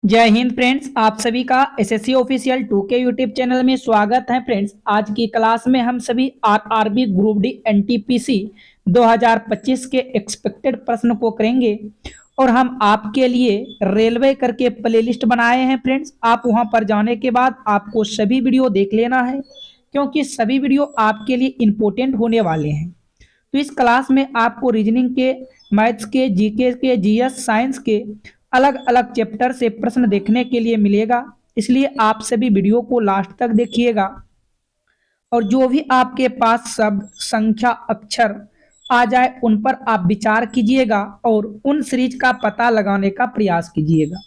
जय हिंद फ्रेंड्स। आप सभी का SSC official 2K YouTube channel में स्वागत है। फ्रेंड्स, आज की क्लास में हम सभी आरआरबी ग्रुप डी एनटीपीसी 2025 के एक्सपेक्टेड प्रश्न को करेंगे और हम आपके लिए रेलवे करके प्लेलिस्ट बनाए हैं। फ्रेंड्स, आप वहां पर जाने के बाद आपको सभी वीडियो देख लेना है क्योंकि सभी वीडियो आपके लिए इम्पोर्टेंट होने वाले हैं। तो इस क्लास में आपको रीजनिंग के, मैथ्स के, जीके के, जीएस, साइंस के अलग अलग चैप्टर से प्रश्न देखने के लिए मिलेगा। इसलिए आप सभी वीडियो को लास्ट तक देखिएगा और जो भी आपके पास शब्द, संख्या, अक्षर आ जाए उन पर आप विचार कीजिएगा और उन सीरीज का पता लगाने का प्रयास कीजिएगा।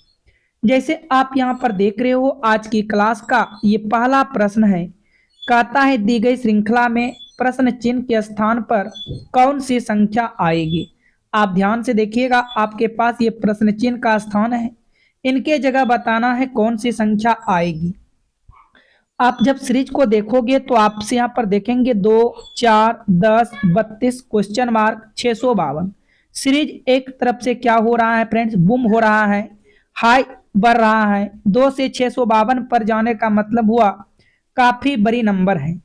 जैसे आप यहाँ पर देख रहे हो, आज की क्लास का ये पहला प्रश्न है। कहता है दी गई श्रृंखला में प्रश्न चिन्ह के स्थान पर कौन सी संख्या आएगी। आप ध्यान से देखिएगा, आपके पास ये प्रश्न चिन्ह का स्थान है, इनके जगह बताना है कौन सी संख्या आएगी। आप जब सीरीज को देखोगे तो आपसे यहाँ पर देखेंगे 2, 4, 10, 32 क्वेश्चन मार्क 652। सीरीज एक तरफ से क्या हो रहा है फ्रेंड्स, बुम हो रहा है, हाई बढ़ रहा है। 2 से 652 पर जाने का मतलब हुआ काफी बड़ी नंबर है।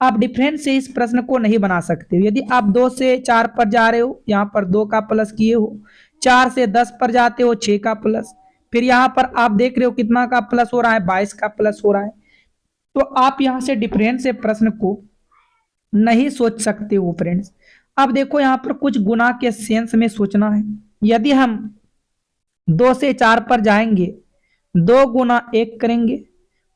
आप डिफरेंस से इस प्रश्न को नहीं बना सकते हो। यदि आप 2 से 4 पर जा रहे हो, यहाँ पर 2 का प्लस किए हो, 4 से 10 पर जाते हो 6 का प्लस, फिर यहाँ पर आप देख रहे हो कितना का प्लस हो रहा है, 22 का प्लस हो रहा है। तो आप यहां से डिफरेंस से प्रश्न को नहीं सोच सकते हो फ्रेंड्स। अब देखो यहाँ पर कुछ गुना के सेंस में सोचना है। यदि हम 2 से 4 पर जाएंगे, 2 गुना 1 करेंगे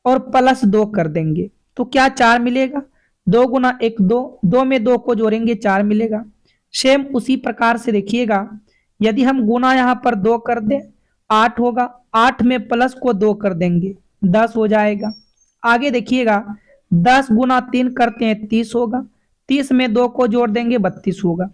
और प्लस 2 कर देंगे तो क्या 4 मिलेगा। 2 गुना 1 2, 2 में 2 को जोड़ेंगे 4 मिलेगा। सेम उसी प्रकार से देखिएगा, यदि हम गुना यहाँ पर 2 कर दें 8 होगा, 8 में प्लस को 2 कर देंगे 10 हो जाएगा। आगे देखिएगा, 10 गुना 3 करते हैं 30 होगा, 30 में 2 को जोड़ देंगे 32 होगा।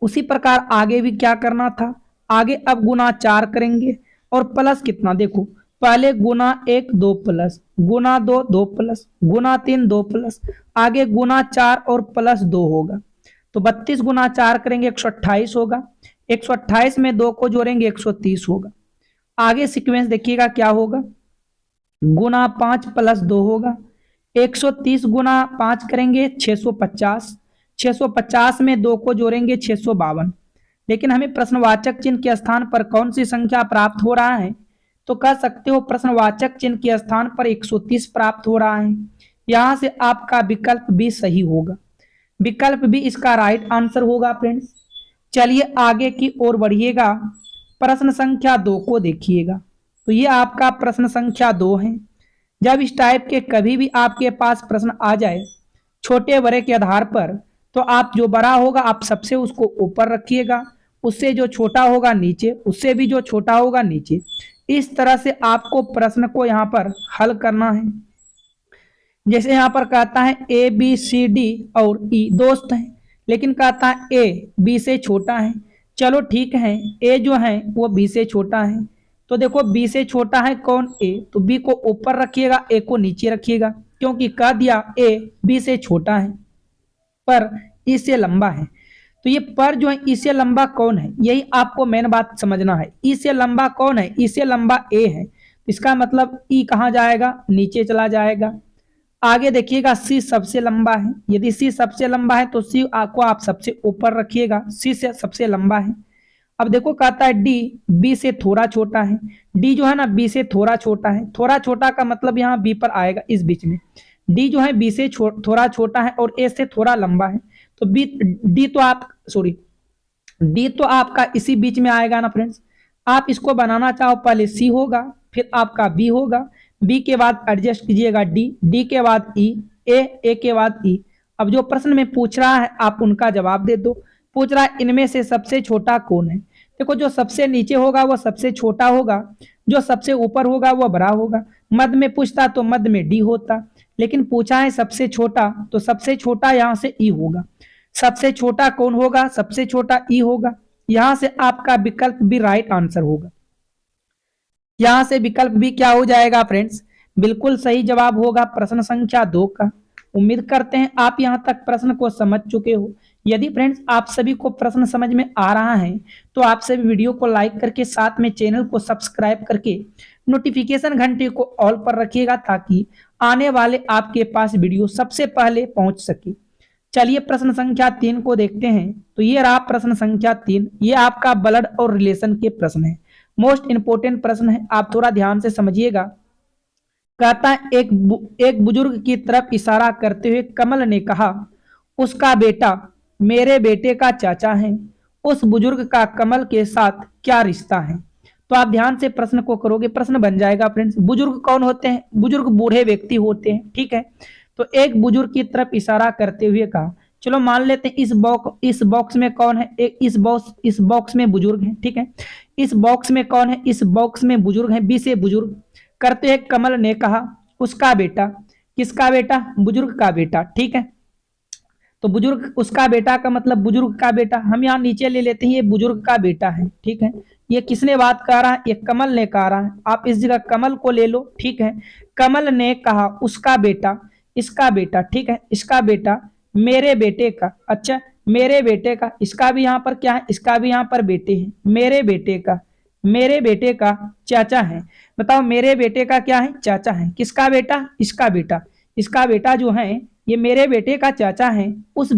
उसी प्रकार आगे भी क्या करना था, आगे अब गुना 4 करेंगे और प्लस कितना देखो, पहले गुना 1 2 प्लस, गुना 2 2 प्लस, गुना 3 2 प्लस, आगे गुना 4 और प्लस 2 होगा। तो 32 गुना 4 करेंगे 128 होगा, 128 में 2 को जोड़ेंगे 130 होगा। आगे सीक्वेंस देखिएगा क्या होगा, गुना 5 प्लस 2 होगा, 130 गुना 5 करेंगे 650, 650 में 2 को जोड़ेंगे 652। लेकिन हमें प्रश्नवाचक चिन्ह के स्थान पर कौन सी संख्या प्राप्त हो रहा है, तो कह सकते हो प्रश्नवाचक चिन्ह के स्थान पर 130 प्राप्त हो रहा है। यहां से आपका विकल्प बी सही होगा, विकल्प बी इसका राइट आंसर होगा फ्रेंड्स। चलिए आगे की ओर बढ़िएगा, प्रश्न संख्या 2 को देखिएगा। तो ये आपका प्रश्न संख्या 2 है। जब इस टाइप के कभी भी आपके पास प्रश्न आ जाए छोटे बड़े के आधार पर, तो आप जो बड़ा होगा आप सबसे उसको ऊपर रखिएगा, उससे जो छोटा होगा नीचे, उससे भी जो छोटा होगा नीचे। इस तरह से आपको प्रश्न को यहाँ पर हल करना है। जैसे यहाँ पर कहता है ए बी सी डी और ई दोस्त हैं, लेकिन कहता है ए बी से छोटा है। चलो ठीक है, ए जो है वो बी से छोटा है, तो देखो बी से छोटा है कौन, ए, तो बी को ऊपर रखिएगा, ए को नीचे रखिएगा, क्योंकि कह दिया ए बी से छोटा है पर ई से लंबा है। तो ये पर जो है ई से लंबा कौन है, यही आपको मेन बात समझना है। ई से लंबा कौन है, ई से लंबा ए है, इसका मतलब ई कहाँ जाएगा, नीचे चला जाएगा। आगे देखिएगा सी सबसे लंबा है, यदि सी सबसे लंबा है तो सी को आप सबसे ऊपर रखिएगा, सी से सबसे लंबा है। अब देखो कहता है डी बी से थोड़ा छोटा है, डी जो है ना बी से थोड़ा छोटा है। थोड़ा छोटा का मतलब यहाँ बी पर आएगा, इस बीच में। डी जो है बी से थोड़ा छोटा है और ए से थोड़ा लंबा है, तो बी डी तो आप सॉरी डी तो आपका इसी बीच में आएगा ना फ्रेंड्स। आप इसको बनाना चाहो पहले सी होगा, फिर आपका बी होगा, बी के बाद एडजस्ट कीजिएगा डी, डी के बाद ई, ए के बाद ई। अब जो प्रश्न में पूछ रहा है आप उनका जवाब दे दो। पूछ रहा है इनमें से सबसे छोटा कौन है। देखो जो सबसे नीचे होगा वो सबसे छोटा होगा, जो सबसे ऊपर होगा वो बड़ा होगा। मध्य में पूछता तो मध्य में डी होता, लेकिन पूछा है सबसे छोटा, तो सबसे छोटा यहाँ से ई होगा। सबसे छोटा कौन होगा, सबसे छोटा ई होगा। यहां से आपका विकल्प भी राइट आंसर होगा। यहां से विकल्प भी क्या हो जाएगा फ्रेंड्स, बिल्कुल सही जवाब होगा प्रश्न संख्या 2 का। उम्मीद करते हैं आप यहां तक प्रश्न को समझ चुके हो। यदि फ्रेंड्स आप सभी को प्रश्न समझ में आ रहा है तो आप सभी वीडियो को लाइक करके साथ में चैनल को सब्सक्राइब करके नोटिफिकेशन घंटे को ऑल पर रखिएगा ताकि आने वाले आपके पास वीडियो सबसे पहले पहुंच सके। चलिए प्रश्न संख्या 3 को देखते हैं। तो ये रहा प्रश्न संख्या 3, ये आपका ब्लड और रिलेशन के प्रश्न है। मोस्ट इंपोर्टेंट प्रश्न है, आप थोड़ा ध्यान से समझिएगा। कहता है एक बुजुर्ग की तरफ इशारा करते हुए कमल ने कहा, उसका बेटा मेरे बेटे का चाचा है। उस बुजुर्ग का कमल के साथ क्या रिश्ता है? तो आप ध्यान से प्रश्न को करोगे, प्रश्न बन जाएगा फ्रेंड्स। बुजुर्ग कौन होते हैं? बुजुर्ग बूढ़े व्यक्ति होते हैं, ठीक है। तो एक बुजुर्ग की तरफ इशारा करते हुए कहा, चलो मान लेते हैं इस बॉक्स में कौन है? एक इस बॉक्स में बुजुर्ग है, ठीक है। इस बॉक्स में कौन है? इस बॉक्स में बुजुर्ग है, बी से बुजुर्ग। करते हुए कमल ने कहा, उसका बेटा। किसका बेटा? बुजुर्ग का बेटा, ठीक है। तो बुजुर्ग उसका बेटा का मतलब बुजुर्ग का बेटा, हम यहाँ नीचे ले लेते हैं, ये बुजुर्ग का बेटा है, ठीक है। ये किसने बात कर रहा है? ये कमल ने कह रहा है। आप इस जगह कमल को ले लो, ठीक है। कमल ने कहा उसका बेटा, इसका बेटा, ठीक है, इसका बेटा मेरे बेटे का। अच्छा, मेरे बेटे का, इसका भी यहाँ पर क्या है? इसका भी यहाँ पर बेटे है। मेरे बेटे का चाचा है। बताओ मेरे बेटे का क्या है? चाचा है। किसका बेटा? इसका बेटा। इसका बेटा जो है ये मेरे बेटे का चाचा है। उस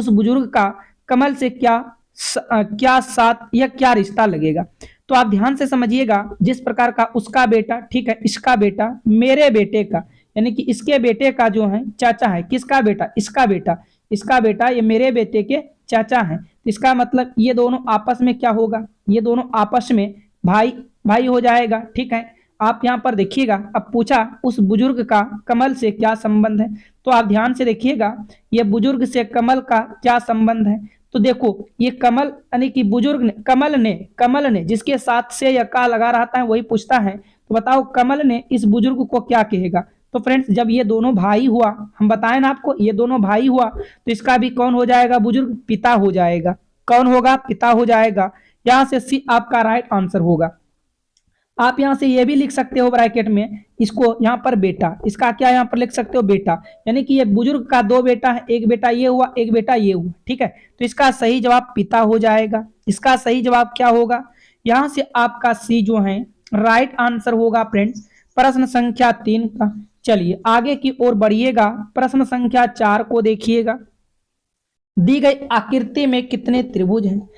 बुजुर्ग का कमल से क्या साथ या क्या रिश्ता लगेगा? तो आप ध्यान से समझिएगा, जिस प्रकार का उसका बेटा, ठीक है, इसका बेटा मेरे बेटे का, यानी कि इसके बेटे का जो है चाचा है। किसका बेटा? इसका बेटा। इसका बेटा ये मेरे बेटे के चाचा है। इसका मतलब ये दोनों आपस में क्या होगा? ये दोनों आपस में भाई भाई हो जाएगा, ठीक है। आप यहाँ पर देखिएगा, अब पूछा उस बुजुर्ग का कमल से क्या संबंध है। तो आप ध्यान से देखिएगा, ये बुजुर्ग से कमल का क्या संबंध है। तो देखो ये कमल यानी कि बुजुर्ग ने कमल ने जिसके साथ से या का लगा रहता है वही पूछता है। तो बताओ कमल ने इस बुजुर्ग को क्या कहेगा? तो फ्रेंड्स जब ये दोनों भाई हुआ, हम बताएं ना आपको, ये दोनों भाई हुआ तो इसका भी कौन हो जाएगा? बुजुर्ग, पिता हो जाएगा। कौन होगा? पिता हो जाएगा। यहां से सी आपका राइट आंसर होगा। आप यहां से ये भी लिख सकते हो ब्रैकेट में, इसको यहाँ पर बेटा, इसका क्या यहाँ पर लिख सकते हो? बेटा। यानी कि ये बुजुर्ग का दो बेटा है, एक बेटा ये हुआ, एक बेटा ये हुआ, ठीक है। तो इसका सही जवाब पिता हो जाएगा। इसका सही जवाब क्या होगा? यहां से आपका सी जो है राइट आंसर होगा फ्रेंड्स, प्रश्न संख्या 3 का। चलिए आगे की ओर बढ़िएगा, प्रश्न संख्या 4 को देखिएगा। दी गई आकृति में कितने त्रिभुज हैं?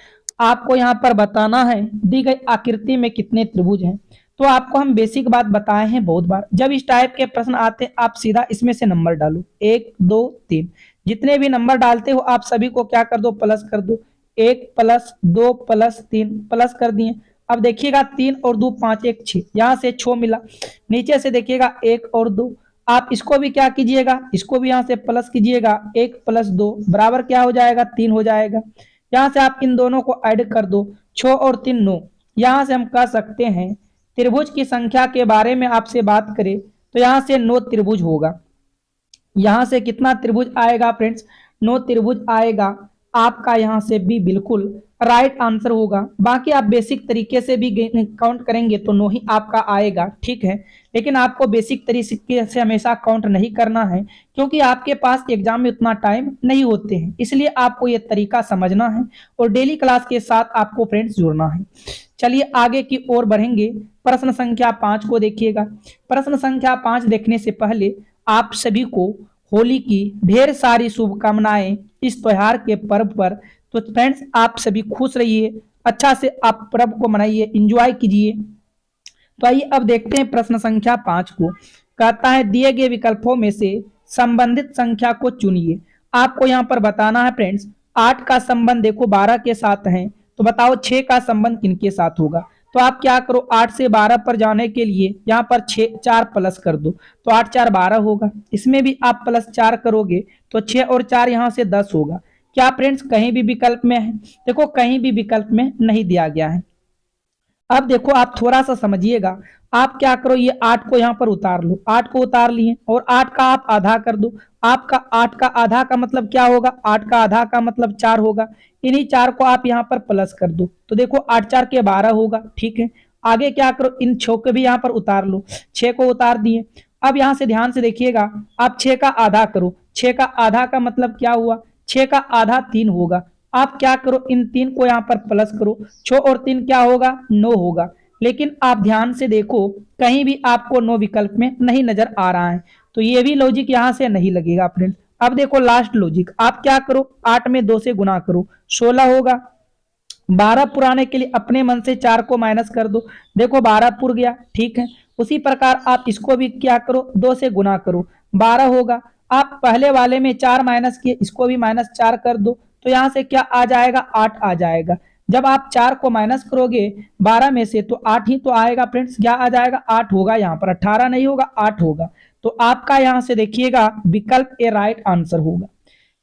आपको यहाँ पर बताना है दी गई आकृति में कितने त्रिभुज हैं। तो आपको हम बेसिक बात बताए हैं बहुत बार, जब इस टाइप के प्रश्न आते हैं आप सीधा इसमें से नंबर डालो, 1 2 3। जितने भी नंबर डालते हो आप सभी को क्या कर दो? प्लस कर दो। 1 प्लस 2 प्लस 3 प्लस कर दिए। अब देखिएगा 3 और 2 5 1 6, यहाँ से 6 मिला। नीचे से देखिएगा 1 और 2, आप इसको भी क्या कीजिएगा? इसको भी यहाँ से प्लस कीजिएगा। 1 प्लस 2 बराबर क्या हो जाएगा? 3 हो जाएगा। यहाँ से आप इन दोनों को ऐड कर दो, 6 और 3 9। यहाँ से हम कह सकते हैं त्रिभुज की संख्या के बारे में आपसे बात करें तो यहाँ से 9 त्रिभुज होगा। यहाँ से कितना त्रिभुज आएगा फ्रेंड्स? 9 त्रिभुज आएगा। आपका यहाँ से भी बिल्कुल राइट आंसर होगा। बाकी आप बेसिक तरीके से भी काउंट करेंगे तो 9 ही आपका आएगा, ठीक है। लेकिन आपको बेसिक तरीके से हमेशा काउंट नहीं करना है, क्योंकि आपके पास एग्जाम में उतना टाइम नहीं होते हैं। इसलिए आपको ये तरीका समझना है और डेली क्लास के साथ आपको फ्रेंड्स जुड़ना है। चलिए आगे की ओर बढ़ेंगे, प्रश्न संख्या 5 को देखिएगा। प्रश्न संख्या 5 देखने से पहले आप सभी को होली की ढेर सारी शुभकामनाएं इस त्योहार के पर्व पर। तो फ्रेंड्स आप सभी खुश रहिए, अच्छा से आप पर्व को मनाइए, एंजॉय कीजिए। तो आइए अब देखते हैं प्रश्न संख्या 5 को। कहता है दिए गए विकल्पों में से संबंधित संख्या को चुनिए। आपको यहाँ पर बताना है फ्रेंड्स, 8 का संबंध देखो 12 के साथ है, तो बताओ 6 का संबंध किनके साथ होगा? तो आप क्या करो, 8 से 12 पर जाने के लिए यहाँ पर 4 प्लस कर दो, तो 8 4 12 होगा। इसमें भी आप प्लस 4 करोगे तो 6 और 4 यहाँ से 10 होगा। क्या फ्रेंड्स कहीं भी विकल्प में है? देखो कहीं भी विकल्प में नहीं दिया गया है। अब देखो आप थोड़ा सा समझिएगा, आप क्या करो, ये 8 को यहाँ पर उतार लो, 8 को उतार लिए और 8 का आप आधा कर दो। आपका 8 का आधा का मतलब क्या होगा? 8 का आधा का मतलब 4 होगा। इन्हीं 4 को आप यहाँ पर प्लस कर दो, तो देखो 8 4 के 12 होगा, ठीक है। आगे क्या करो, इन 6 को भी यहाँ पर उतार लो, 6 को उतार दिए। अब यहाँ से ध्यान से देखिएगा, आप 6 का आधा करो, 6 का आधा का मतलब क्या हुआ? 6 का आधा 3 होगा। आप क्या करो, इन 3 को यहाँ पर प्लस करो, 6 और 3 क्या होगा, 9 होगा। लेकिन आप ध्यान से देखो, कहीं भी आपको 9 विकल्प में नहीं नजर आ रहा है, तो ये भी लॉजिक यहाँ से नहीं लगेगा फ्रेंड्स। अब देखो लास्ट लॉजिक, आप क्या करो, 8 में 2 से गुना करो, 16 होगा। 12 पुराने के लिए अपने मन से 4 को माइनस कर दो, देखो 12 पुर गया, ठीक है। उसी प्रकार आप इसको भी क्या करो, 2 से गुना करो, 12 होगा। आप पहले वाले में 4 माइनस किए, इसको भी -4 कर दो, तो यहाँ से क्या आ जाएगा, 8 आ जाएगा। जब आप 4 को माइनस करोगे 12 में से, तो 8 ही तो आएगा फ्रेंड्स, क्या आ जाएगा, 8 होगा। यहाँ पर 18 नहीं होगा, 8 होगा। तो आपका यहाँ से देखिएगा विकल्प ए राइट आंसर होगा।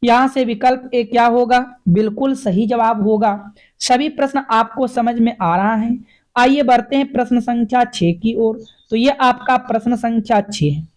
यहां से विकल्प ए क्या होगा, बिल्कुल सही जवाब होगा। सभी प्रश्न आपको समझ में आ रहा है। आइए बढ़ते हैं प्रश्न संख्या 6 की ओर। तो ये आपका प्रश्न संख्या 6 है।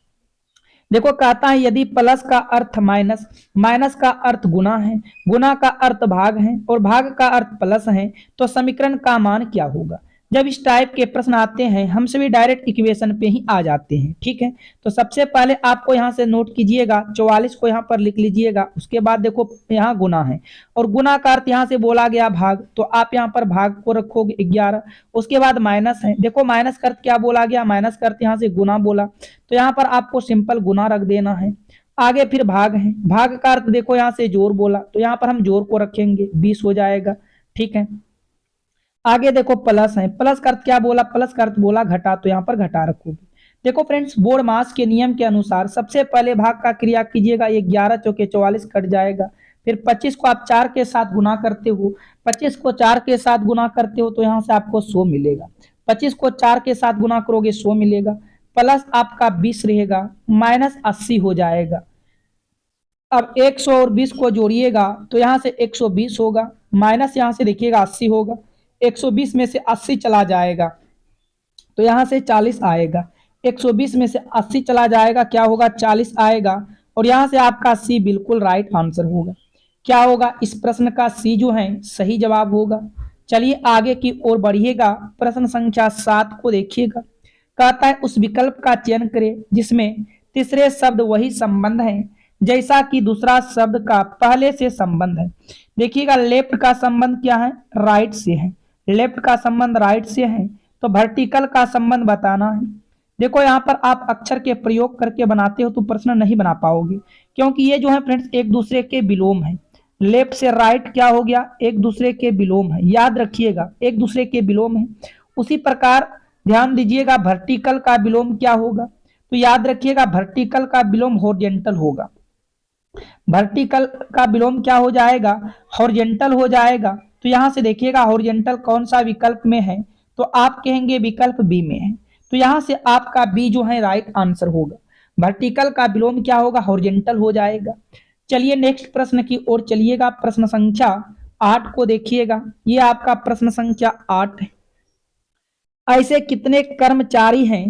देखो कहता है यदि प्लस का अर्थ माइनस, माइनस का अर्थ गुना है, गुना का अर्थ भाग है और भाग का अर्थ प्लस है, तो समीकरण का मान क्या होगा। जब इस टाइप के प्रश्न आते हैं हम सभी डायरेक्ट इक्वेशन पे ही आ जाते हैं, ठीक है। तो सबसे पहले आपको यहाँ से नोट कीजिएगा, 44 को यहाँ पर लिख लीजिएगा। उसके बाद देखो यहाँ गुना है और गुना का अर्थ यहाँ से बोला गया भाग, तो आप यहाँ पर भाग को रखोगे 11। उसके बाद माइनस है, देखो माइनस का अर्थ क्या बोला गया, माइनस का अर्थ यहाँ से गुना बोला, तो यहाँ पर आपको सिंपल गुना रख देना है। आगे फिर भाग है, भाग का अर्थ देखो यहाँ से जोर बोला, तो यहाँ पर हम जोर को रखेंगे, 20 हो जाएगा, ठीक है। आगे देखो प्लस है, प्लस का अर्थ क्या बोला, प्लस का अर्थ बोला घटा, तो यहाँ पर घटा रखोगे। देखो फ्रेंड्स बोर्ड मास के नियम के अनुसार सबसे पहले भाग का क्रिया कीजिएगा, ये 11 चौके 44 कट जाएगा। फिर 25 को आप 4 के साथ गुना करते हो, 25 को 4 के साथ गुना करते हो तो यहाँ से आपको 100 मिलेगा। 25 को 4 के साथ गुना करोगे 100 मिलेगा, प्लस आपका 20 रहेगा, -80 हो जाएगा। अब 100 और 20 को जोड़िएगा तो यहाँ से 120 होगा, माइनस यहाँ से देखिएगा 80 होगा, 120 में से 80 चला जाएगा तो यहाँ से 40 आएगा। 120 में से 80 चला जाएगा, क्या होगा, 40 आएगा। और यहाँ से आपका सी बिल्कुल राइट आंसर होगा। क्या होगा, इस प्रश्न का सी जो है सही जवाब होगा। चलिए आगे की ओर बढ़िएगा, प्रश्न संख्या 7 को देखिएगा। कहता है उस विकल्प का चयन करें जिसमें तीसरे शब्द वही संबंध है जैसा कि दूसरा शब्द का पहले से संबंध है। देखिएगा लेफ्ट का संबंध क्या है, राइट से है, लेफ्ट का संबंध राइट से है, तो वर्टिकल का संबंध बताना है। देखो यहाँ पर आप अक्षर के प्रयोग करके बनाते हो तो प्रश्न नहीं बना पाओगे, क्योंकि ये जो है फ्रेंड्स एक दूसरे के विलोम है। लेफ्ट से राइट क्या हो गया, एक दूसरे के विलोम है, याद रखिएगा एक दूसरे के विलोम है। उसी प्रकार ध्यान दीजिएगा वर्टिकल का विलोम क्या होगा, तो याद रखिएगा वर्टिकल का विलोम हॉरिजॉन्टल होगा। वर्टिकल का विलोम क्या हो जाएगा, हॉरिजॉन्टल हो जाएगा। तो यहां से देखिएगा हॉरिजॉन्टल कौन सा विकल्प में है, तो आप कहेंगे विकल्प बी में है, तो यहां से आपका बी जो है राइट आंसर होगा। वर्टिकल का विलोम क्या होगा, हॉरिजॉन्टल हो जाएगा। चलिए नेक्स्ट प्रश्न की ओर चलिएगा, प्रश्न संख्या 8 को देखिएगा। ये आपका प्रश्न संख्या 8 है। ऐसे कितने कर्मचारी हैं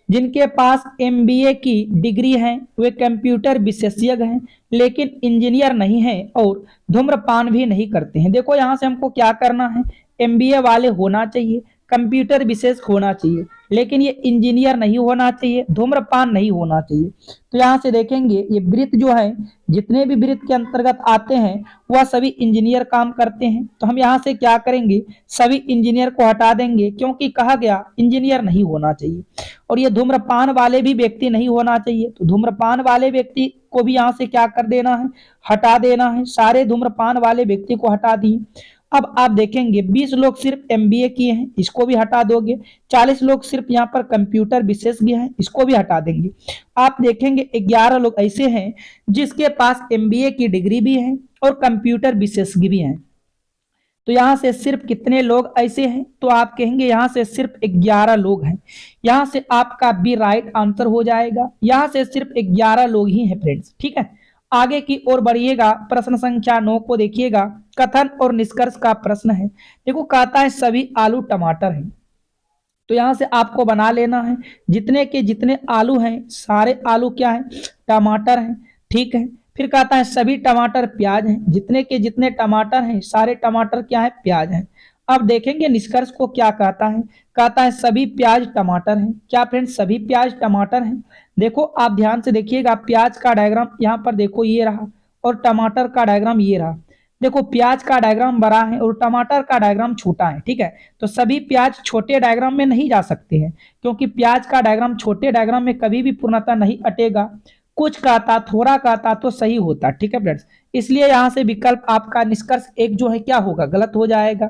जिनके पास एमबीए की डिग्री है, वे कंप्यूटर विशेषज्ञ हैं लेकिन इंजीनियर नहीं हैं और धूम्रपान भी नहीं करते हैं। देखो यहाँ से हमको क्या करना है, एमबीए वाले होना चाहिए, कंप्यूटर विशेष होना चाहिए, लेकिन ये इंजीनियर नहीं होना चाहिए, धूम्रपान नहीं होना चाहिए। तो यहाँ से देखेंगे ये वृत्त जो है, जितने भी वृत्त के अंतर्गत आते हैं वह सभी इंजीनियर काम करते हैं। तो हम यहाँ से क्या करेंगे, सभी इंजीनियर को हटा देंगे, क्योंकि कहा गया इंजीनियर नहीं होना चाहिए। और ये धूम्रपान वाले भी व्यक्ति नहीं होना चाहिए, तो धूम्रपान वाले व्यक्ति को भी यहाँ से क्या कर देना है, हटा देना है। सारे धूम्रपान वाले व्यक्ति को हटा दिए। अब आप देखेंगे 20 लोग सिर्फ एमबीए किए हैं, इसको भी हटा दोगे। 40 लोग सिर्फ यहाँ पर कंप्यूटर विशेषज्ञ हैं, इसको भी हटा देंगे। आप देखेंगे 11 लोग ऐसे हैं जिसके पास एमबीए की डिग्री भी है और कंप्यूटर विशेषज्ञ भी हैं। तो यहाँ से सिर्फ कितने लोग ऐसे हैं, तो आप कहेंगे यहाँ से सिर्फ 11 लोग हैं। यहाँ से आपका बी राइट आंसर हो जाएगा। यहाँ से सिर्फ 11 लोग ही हैं फ्रेंड्स, ठीक है। आगे की ओर बढ़िएगा, प्रश्न संख्या 9 को देखिएगा। कथन और निष्कर्ष का प्रश्न है। देखो कहता है सभी आलू टमाटर हैं, तो यहां से आपको बना लेना है जितने के जितने आलू हैं सारे आलू क्या है, टमाटर हैं, ठीक है। फिर कहता है सभी टमाटर प्याज हैं, जितने के जितने टमाटर हैं सारे टमाटर क्या है, प्याज हैं। अब देखेंगे निष्कर्ष को क्या कहता है सभी प्याज टमाटर हैं। क्या फ्रेंड्स सभी प्याज टमाटर हैं। देखो आप ध्यान से देखिएगा, प्याज का डायग्राम यहाँ पर देखो ये रहा, और टमाटर का डायग्राम ये रहा। देखो प्याज का डायग्राम बड़ा है और टमाटर का डायग्राम छोटा है, ठीक है। तो सभी प्याज छोटे डायग्राम में नहीं जा सकते हैं, क्योंकि प्याज का डायग्राम छोटे डायग्राम में कभी भी पूर्णतः नहीं अटेगा। कुछ कहता थोड़ा कहता तो सही होता, ठीक है फ्रेंड्स। इसलिए यहां से विकल्प आपका निष्कर्ष एक जो है क्या होगा, गलत हो जाएगा।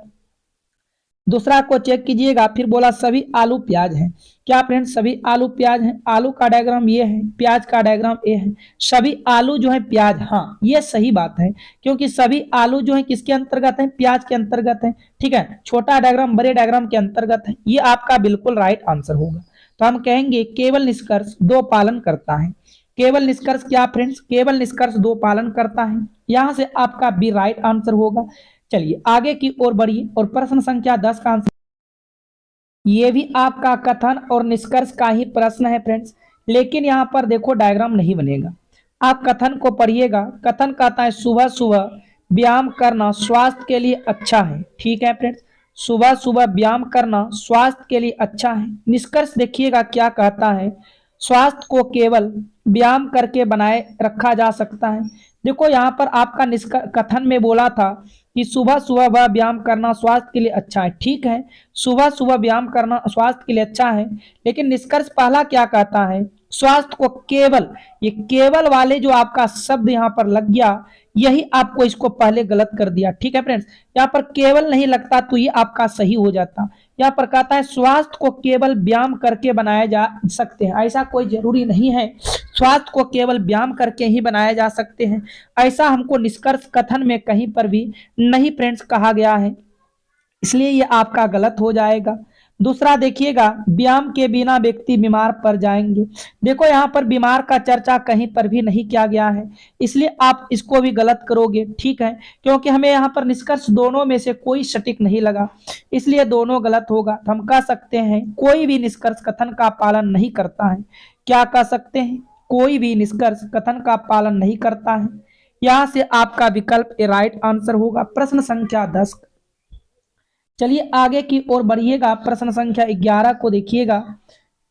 दूसरा को चेक कीजिएगा, फिर बोला सभी आलू प्याज हैं। क्या फ्रेंड्स सभी आलू प्याज हैं? आलू का डायग्राम ये है, प्याज का डायग्राम ये है। सभी आलू जो है प्याज, हाँ ये सही बात है, क्योंकि सभी आलू जो है किसके अंतर्गत है? प्याज के अंतर्गत है, ठीक है। छोटा डायग्राम बड़े डायग्राम के अंतर्गत है। ये आपका बिल्कुल राइट आंसर होगा। तो हम कहेंगे केवल निष्कर्ष दो पालन करता है। केवल निष्कर्ष क्या फ्रेंड्स? केवल निष्कर्ष दो पालन करता है। यहां से आपका बी राइट आंसर होगा। चलिए आगे की ओर बढ़िए और प्रश्न संख्या 10 का आंसर, ये भी आपका कथन और निष्कर्ष का ही प्रश्न है फ्रेंड्स, लेकिन यहाँ पर देखो डायग्राम नहीं बनेगा। आप कथन को पढ़िएगा। कथन कहता है सुबह सुबह व्यायाम करना स्वास्थ्य के लिए अच्छा है, ठीक है फ्रेंड्स। सुबह सुबह व्यायाम करना स्वास्थ्य के लिए अच्छा है। निष्कर्ष देखिएगा क्या कहता है, स्वास्थ्य को केवल व्यायाम करके बनाए रखा जा सकता है। देखो यहाँ पर आपका कथन में बोला था कि सुबह सुबह वह व्यायाम करना स्वास्थ्य के लिए अच्छा है, ठीक है। सुबह सुबह व्यायाम करना स्वास्थ्य के लिए अच्छा है, लेकिन निष्कर्ष पहला क्या कहता है? स्वास्थ्य को केवल, ये केवल वाले जो आपका शब्द यहाँ पर लग गया, यही आपको इसको पहले गलत कर दिया, ठीक है फ्रेंड्स। यहाँ पर केवल नहीं लगता तो ये आपका सही हो जाता। यहाँ पर कहता है स्वास्थ्य को केवल व्यायाम करके बनाया जा सकते हैं, ऐसा कोई जरूरी नहीं है। स्वास्थ्य को केवल व्यायाम करके ही बनाया जा सकते हैं, ऐसा हमको निष्कर्ष कथन में कहीं पर भी नहीं फ्रेंड्स कहा गया है, इसलिए ये आपका गलत हो जाएगा। दूसरा देखिएगा, व्यायाम के बिना व्यक्ति बीमार पड़ जाएंगे। देखो यहाँ पर बीमार का चर्चा कहीं पर भी नहीं किया गया है, इसलिए आप इसको भी गलत करोगे, ठीक है। क्योंकि हमें यहाँ पर निष्कर्ष दोनों में से कोई सटीक नहीं लगा, इसलिए दोनों गलत होगा। तो हम कह सकते हैं कोई भी निष्कर्ष कथन का पालन नहीं करता है। क्या कह सकते हैं? कोई भी निष्कर्ष कथन का पालन नहीं करता है। यहां से आपका विकल्प ए राइट आंसर होगा, प्रश्न संख्या 10। चलिए आगे की ओर बढ़िएगा। प्रश्न संख्या 11 को देखिएगा,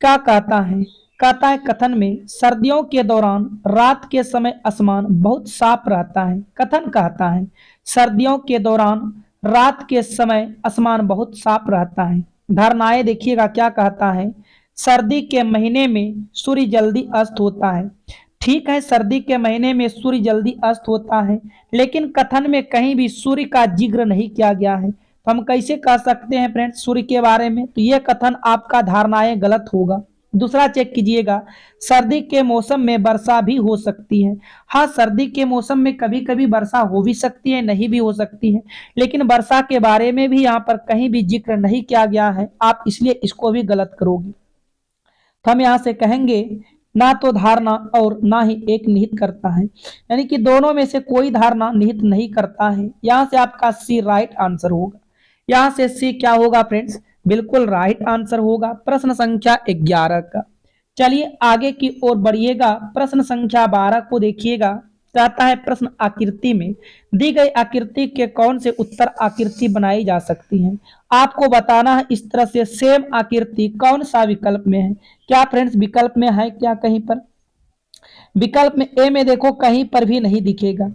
क्या कहता है? कहता है कथन में सर्दियों के दौरान रात के समय आसमान बहुत साफ रहता है। कथन कहता है सर्दियों के दौरान रात के समय आसमान बहुत साफ रहता है। धारणाएं देखिएगा क्या कहता है, सर्दी के महीने में सूर्य जल्दी अस्त होता है। ठीक है, सर्दी के महीने में सूर्य जल्दी अस्त होता है, लेकिन कथन में कहीं भी सूर्य का जिक्र नहीं किया गया है। तो हम कैसे कह सकते हैं फ्रेंड्स सूर्य के बारे में? तो यह कथन आपका धारणाएं गलत होगा। दूसरा चेक कीजिएगा, सर्दी के मौसम में वर्षा भी हो सकती है। हाँ, सर्दी के मौसम में कभी कभी वर्षा हो भी सकती है, नहीं भी हो सकती है, लेकिन वर्षा के बारे में भी यहाँ पर कहीं भी जिक्र नहीं किया गया है, आप इसलिए इसको भी गलत करोगे। तो हम यहाँ से कहेंगे ना तो धारणा और ना ही एक निहित करता है, यानी कि दोनों में से कोई धारणा निहित नहीं करता है। यहाँ से आपका सी राइट आंसर होगा। यहाँ से सी क्या होगा फ्रेंड्स? बिल्कुल राइट आंसर होगा, प्रश्न संख्या 11 का। चलिए आगे की ओर बढ़िएगा। प्रश्न संख्या 12 को देखिएगा, कहता है प्रश्न आकृति में दी गई आकृति के कौन से उत्तर आकृति बनाई जा सकती है। आपको बताना है इस तरह से सेम आकृति कौन सा विकल्प में है। क्या फ्रेंड्स विकल्प में है क्या? कहीं पर विकल्प में ए में देखो कहीं पर भी नहीं दिखेगा।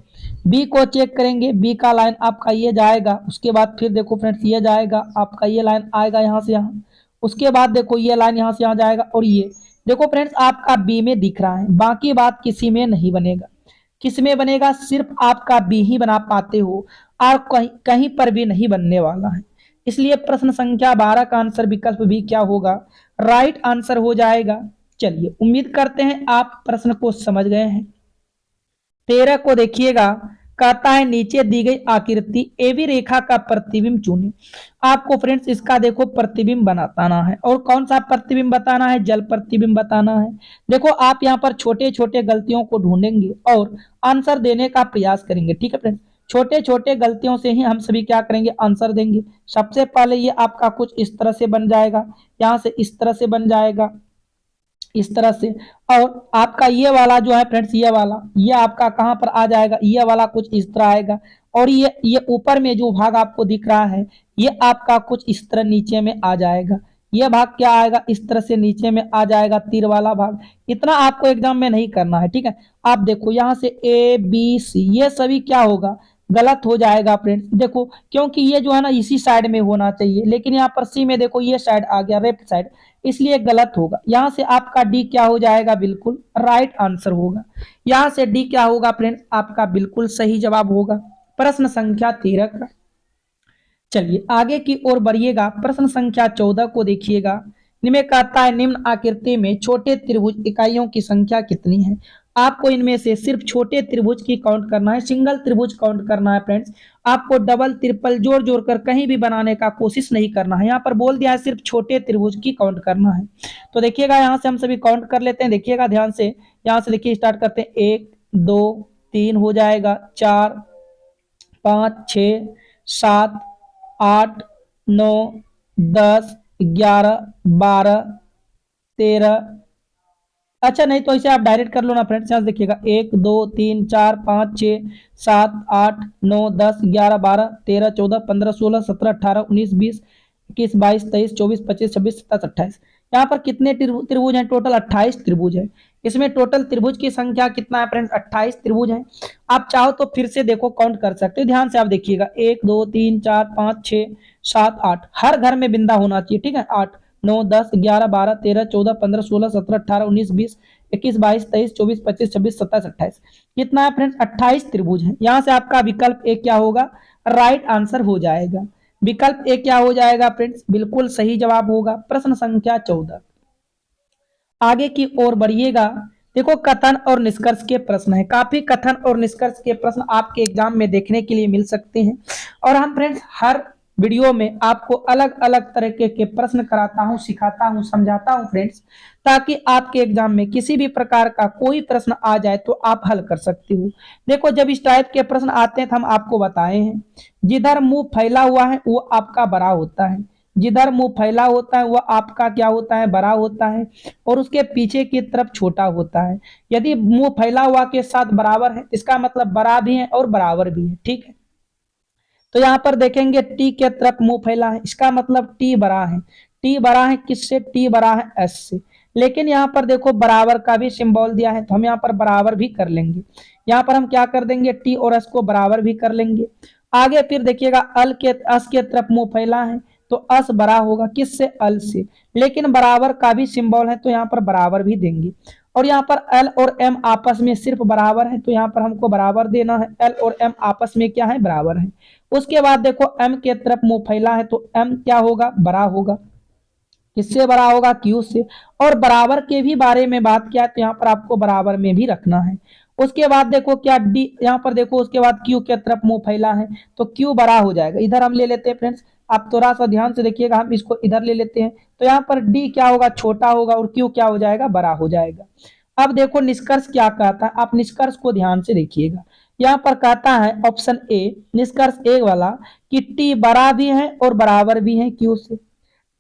बी को चेक करेंगे, बी का लाइन आपका ये जाएगा, उसके बाद फिर देखो फ्रेंड्स ये जाएगा आपका, ये लाइन आएगा यहाँ से यहाँ, उसके बाद देखो ये लाइन यहाँ से यहाँ जाएगा, और ये देखो फ्रेंड्स आपका बी में दिख रहा है। बाकी बात किसी में नहीं बनेगा। किस में बनेगा? सिर्फ आपका बी ही बना पाते हो, और कहीं पर भी नहीं बनने वाला है। इसलिए प्रश्न संख्या 12 का आंसर विकल्प भी क्या होगा? राइट आंसर हो जाएगा। चलिए उम्मीद करते हैं आप प्रश्न को समझ गए हैं। 13 को देखिएगा, कहता है नीचे दी गई आकृति एबी रेखा का प्रतिबिंब चुने। आपको फ्रेंड्स इसका देखो प्रतिबिंब बताना है, और कौन सा प्रतिबिंब बताना है? जल प्रतिबिंब बताना है। देखो आप यहाँ पर छोटे छोटे गलतियों को ढूंढेंगे और आंसर देने का प्रयास करेंगे, ठीक है फ्रेंड्स। छोटे छोटे गलतियों से ही हम सभी क्या करेंगे? आंसर देंगे। सबसे पहले ये आपका कुछ इस तरह से बन जाएगा, यहाँ से इस तरह से बन जाएगा, इस तरह से, और आपका ये वाला जो है फ्रेंड्स, ये वाला ये आपका कहां पर आ जाएगा? ये वाला कुछ इस तरह आएगा, और ये ऊपर में जो भाग आपको दिख रहा है ये आपका कुछ इस तरह नीचे में आ जाएगा। ये भाग क्या आएगा, इस तरह से नीचे में आ जाएगा तीर वाला भाग। इतना आपको एग्जाम में नहीं करना है, ठीक है। आप देखो यहाँ से ए बी सी ये सभी क्या होगा, गलत हो जाएगा फ्रेंड्स। देखो क्योंकि ये जो है ना इसी साइड में होना चाहिए, लेकिन यहाँ पर सी में देखो ये साइड आ गया लेफ्ट साइड, इसलिए गलत होगा। यहाँ से आपका डी क्या हो जाएगा, बिल्कुल राइट आंसर होगा। यहाँ से डी क्या होगा फ्रेंड्स, आपका बिल्कुल सही जवाब होगा। प्रश्न संख्या 13 का। चलिए आगे की ओर बढ़िएगा, प्रश्न संख्या 14 को देखिएगा। इनमें कहता है निम्न आकृति में छोटे त्रिभुज इकाइयों की संख्या कितनी है। आपको इनमें से सिर्फ छोटे त्रिभुज की काउंट करना है, सिंगल त्रिभुज काउंट करना है फ्रेंड्स। आपको डबल ट्रिपल जोड़ जोड़ कर कहीं भी बनाने का कोशिश नहीं करना है। यहाँ पर बोल दिया है सिर्फ छोटे त्रिभुज की काउंट करना है। तो देखिएगा यहाँ से हम सभी काउंट कर लेते हैं, देखिएगा ध्यान से। यहाँ से देखिए स्टार्ट करते हैं, 1 2 3 हो जाएगा, 4 5 6 7 8 9 10 11 12 13। अच्छा नहीं तो इसे आप डायरेक्ट कर लो ना फ्रेंड्स। यहाँ से देखिएगा 1 2 3 4 5 6 7 8 9 10 11 12 13 14 15 16 17 18 19 20 21 22 23 24 25 26 27 28। यहाँ पर कितने त्रिभुज हैं, टोटल 28 त्रिभुज है। इसमें टोटल त्रिभुज की संख्या कितना है फ्रेंड्स, 28 त्रिभुज है। आप चाहो तो फिर से देखो काउंट कर सकते हो, ध्यान से आप देखिएगा 1 2 3 4 5 6 7 8, हर घर में बिंदा होना चाहिए, ठीक है। 8 9 10 11 12 13 14 15 16 17 18 19 20 21 22 23 24 25 26 27 28। कितना है फ्रेंड्स, 28 त्रिभुज है। यहाँ से आपका विकल्प ए क्या होगा, राइट आंसर हो जाएगा। विकल्प ए क्या हो जाएगा फ्रेंड्स, बिल्कुल सही जवाब होगा। प्रश्न संख्या 14। आगे की ओर बढ़िएगा। देखो कथन और निष्कर्ष के प्रश्न है, काफी कथन और निष्कर्ष के प्रश्न आपके एग्जाम में देखने के लिए मिल सकते हैं। और हम फ्रेंड्स हर वीडियो में आपको अलग अलग तरीके के प्रश्न कराता हूं, सिखाता हूं, समझाता हूं फ्रेंड्स, ताकि आपके एग्जाम में किसी भी प्रकार का कोई प्रश्न आ जाए तो आप हल कर सकते हो। देखो जब इस टाइप के प्रश्न आते हैं तो हम आपको बताए हैं, जिधर मुंह फैला हुआ है वो आपका बड़ा होता है, जिधर मुंह फैला होता है वह आपका क्या होता है, बड़ा होता है, और उसके पीछे की तरफ छोटा होता है। यदि मुंह फैला हुआ के साथ बराबर है इसका मतलब बड़ा भी है और बराबर भी है, ठीक है। तो यहाँ पर देखेंगे टी के तरफ मुंह फैला है, इसका मतलब टी बड़ा है। टी बड़ा है किससे, टी बड़ा है एस से। लेकिन यहाँ पर देखो बराबर का भी सिंबल दिया है तो हम यहाँ पर बराबर भी कर लेंगे। यहाँ पर हम क्या कर देंगे, टी और एस को बराबर भी कर लेंगे। आगे फिर देखिएगा अल के अस के तरफ मुंह फैला है तो अस बड़ा होगा किससे, अल से। लेकिन बराबर का भी सिंबल है तो यहाँ पर बराबर भी देंगे। और यहाँ पर एल और एम आपस में सिर्फ बराबर है तो यहाँ पर हमको बराबर देना है। एल और एम आपस में क्या है, बराबर है। उसके बाद देखो एम के तरफ मुंह फैला है तो एम क्या होगा, बड़ा होगा। किससे बड़ा होगा, क्यू से। और बराबर के भी बारे में बात किया तो यहाँ पर आपको बराबर में भी रखना है। उसके बाद देखो क्या डी, यहाँ पर देखो उसके बाद क्यू के तरफ मुंह फैला है तो क्यू बड़ा हो जाएगा। इधर हम ले लेते हैं फ्रेंड्स, आप थोड़ा सा ध्यान से देखिएगा, हम इसको इधर ले लेते हैं तो यहाँ पर डी क्या होगा, छोटा होगा, और क्यू क्या हो जाएगा, बड़ा हो जाएगा। अब देखो निष्कर्ष क्या कहता है, आप निष्कर्ष को ध्यान से देखिएगा। यहाँ पर कहता है ऑप्शन ए, निष्कर्ष ए वाला, कि टी बड़ा भी है और बराबर भी है क्यू से।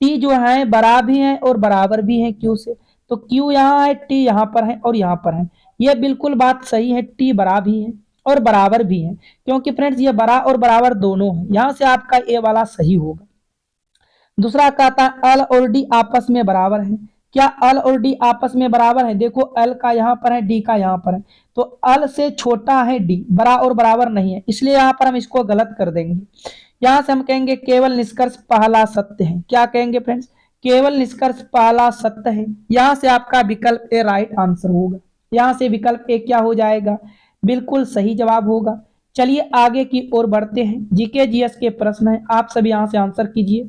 टी जो है बड़ा भी है और बराबर भी है क्यू से। तो क्यू यहाँ है, टी यहाँ पर है और यहाँ पर है। ये बिल्कुल बात सही है, टी बड़ा भी है और बराबर भी है, क्योंकि फ्रेंड्स ये बड़ा और बराबर दोनों है। यहाँ से आपका ए वाला सही होगा। दूसरा कहता है एल और डी आपस में बराबर है। क्या एल और डी आपस में बराबर है, देखो एल का यहाँ पर है, डी का यहाँ पर है, तो एल से छोटा है डी, बड़ा और बराबर नहीं है, इसलिए यहाँ पर हम इसको गलत कर देंगे। यहाँ से हम कहेंगे केवल निष्कर्ष पहला सत्य है। क्या कहेंगे फ्रेंड्स, केवल निष्कर्ष पहला सत्य है। यहाँ से आपका विकल्प ए राइट आंसर होगा। यहाँ से विकल्प ए क्या हो जाएगा, बिल्कुल सही जवाब होगा। चलिए आगे की ओर बढ़ते हैं। जीके जीएस के प्रश्न है, आप सभी यहाँ से आंसर कीजिए।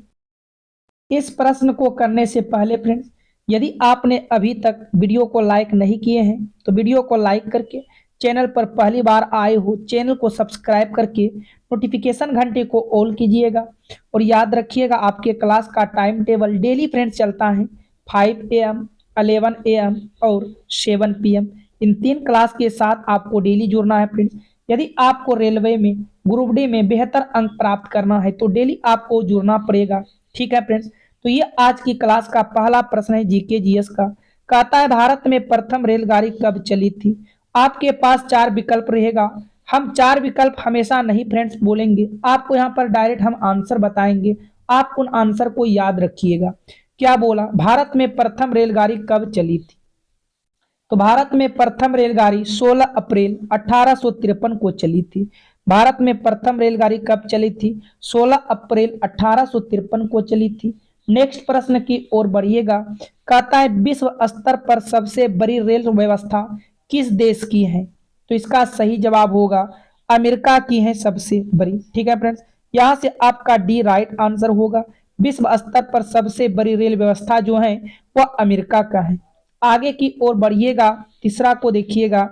इस प्रश्न को करने से पहले फ्रेंड्स, यदि आपने अभी तक वीडियो को लाइक नहीं किए हैं तो वीडियो को लाइक करके, चैनल पर पहली बार आए हो चैनल को सब्सक्राइब करके नोटिफिकेशन घंटे को ऑल कीजिएगा। और याद रखिएगा आपके क्लास का टाइम टेबल डेली फ्रेंड्स चलता है 5 AM 11 AM और 7 PM। इन 3 क्लास के साथ आपको डेली जुड़ना है फ्रेंड्स। यदि आपको रेलवे में ग्रुप डी में बेहतर अंक प्राप्त करना है तो डेली आपको जुड़ना पड़ेगा, ठीक है फ्रेंड्स। तो ये आज की क्लास का पहला प्रश्न है जीके जीएस का। कहता है भारत में प्रथम रेलगाड़ी कब चली थी। आपके पास 4 विकल्प रहेगा। हम 4 विकल्प हमेशा नहीं फ्रेंड्स बोलेंगे, आपको यहाँ पर डायरेक्ट हम आंसर बताएंगे, आप उन आंसर को याद रखिएगा। क्या बोला, भारत में प्रथम रेलगाड़ी कब चली थी? तो भारत में प्रथम रेलगाड़ी 16 अप्रैल 1853 को चली थी। भारत में प्रथम रेलगाड़ी कब चली थी? 16 अप्रैल 1853 को चली थी। नेक्स्ट प्रश्न की ओर बढ़िएगा। कहता है विश्व स्तर पर सबसे बड़ी रेल व्यवस्था किस देश की है? तो इसका सही जवाब होगा अमेरिका की है सबसे बड़ी। ठीक है फ्रेंड्स, यहां से आपका डी राइट आंसर होगा। विश्व स्तर पर सबसे बड़ी रेल व्यवस्था जो है वह अमेरिका का है। आगे की ओर बढ़िएगा, तीसरा को देखिएगा।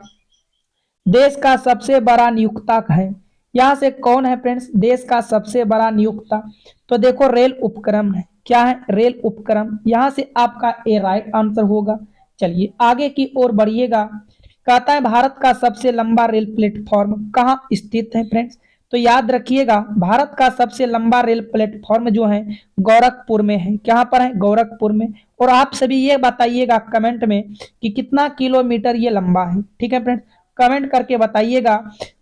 देश का सबसे बड़ा नियोक्ता है, यहां से कौन है फ्रेंड्स देश का सबसे बड़ा नियोक्ता? तो देखो रेल उपक्रम है। क्या है? रेल उपक्रम। यहां से आपका ए राइट आंसर होगा। चलिए आगे की ओर बढ़िएगा। कहता है भारत का सबसे लंबा रेल प्लेटफॉर्म कहाँ स्थित है फ्रेंड्स? तो याद रखिएगा भारत का सबसे लंबा रेल प्लेटफॉर्म जो है गोरखपुर में है। कहाँ पर है? गोरखपुर में। और आप सभी ये बताइएगा कमेंट में कि कितना किलोमीटर ये लंबा है। ठीक है फ्रेंड्स, कमेंट करके बताइएगा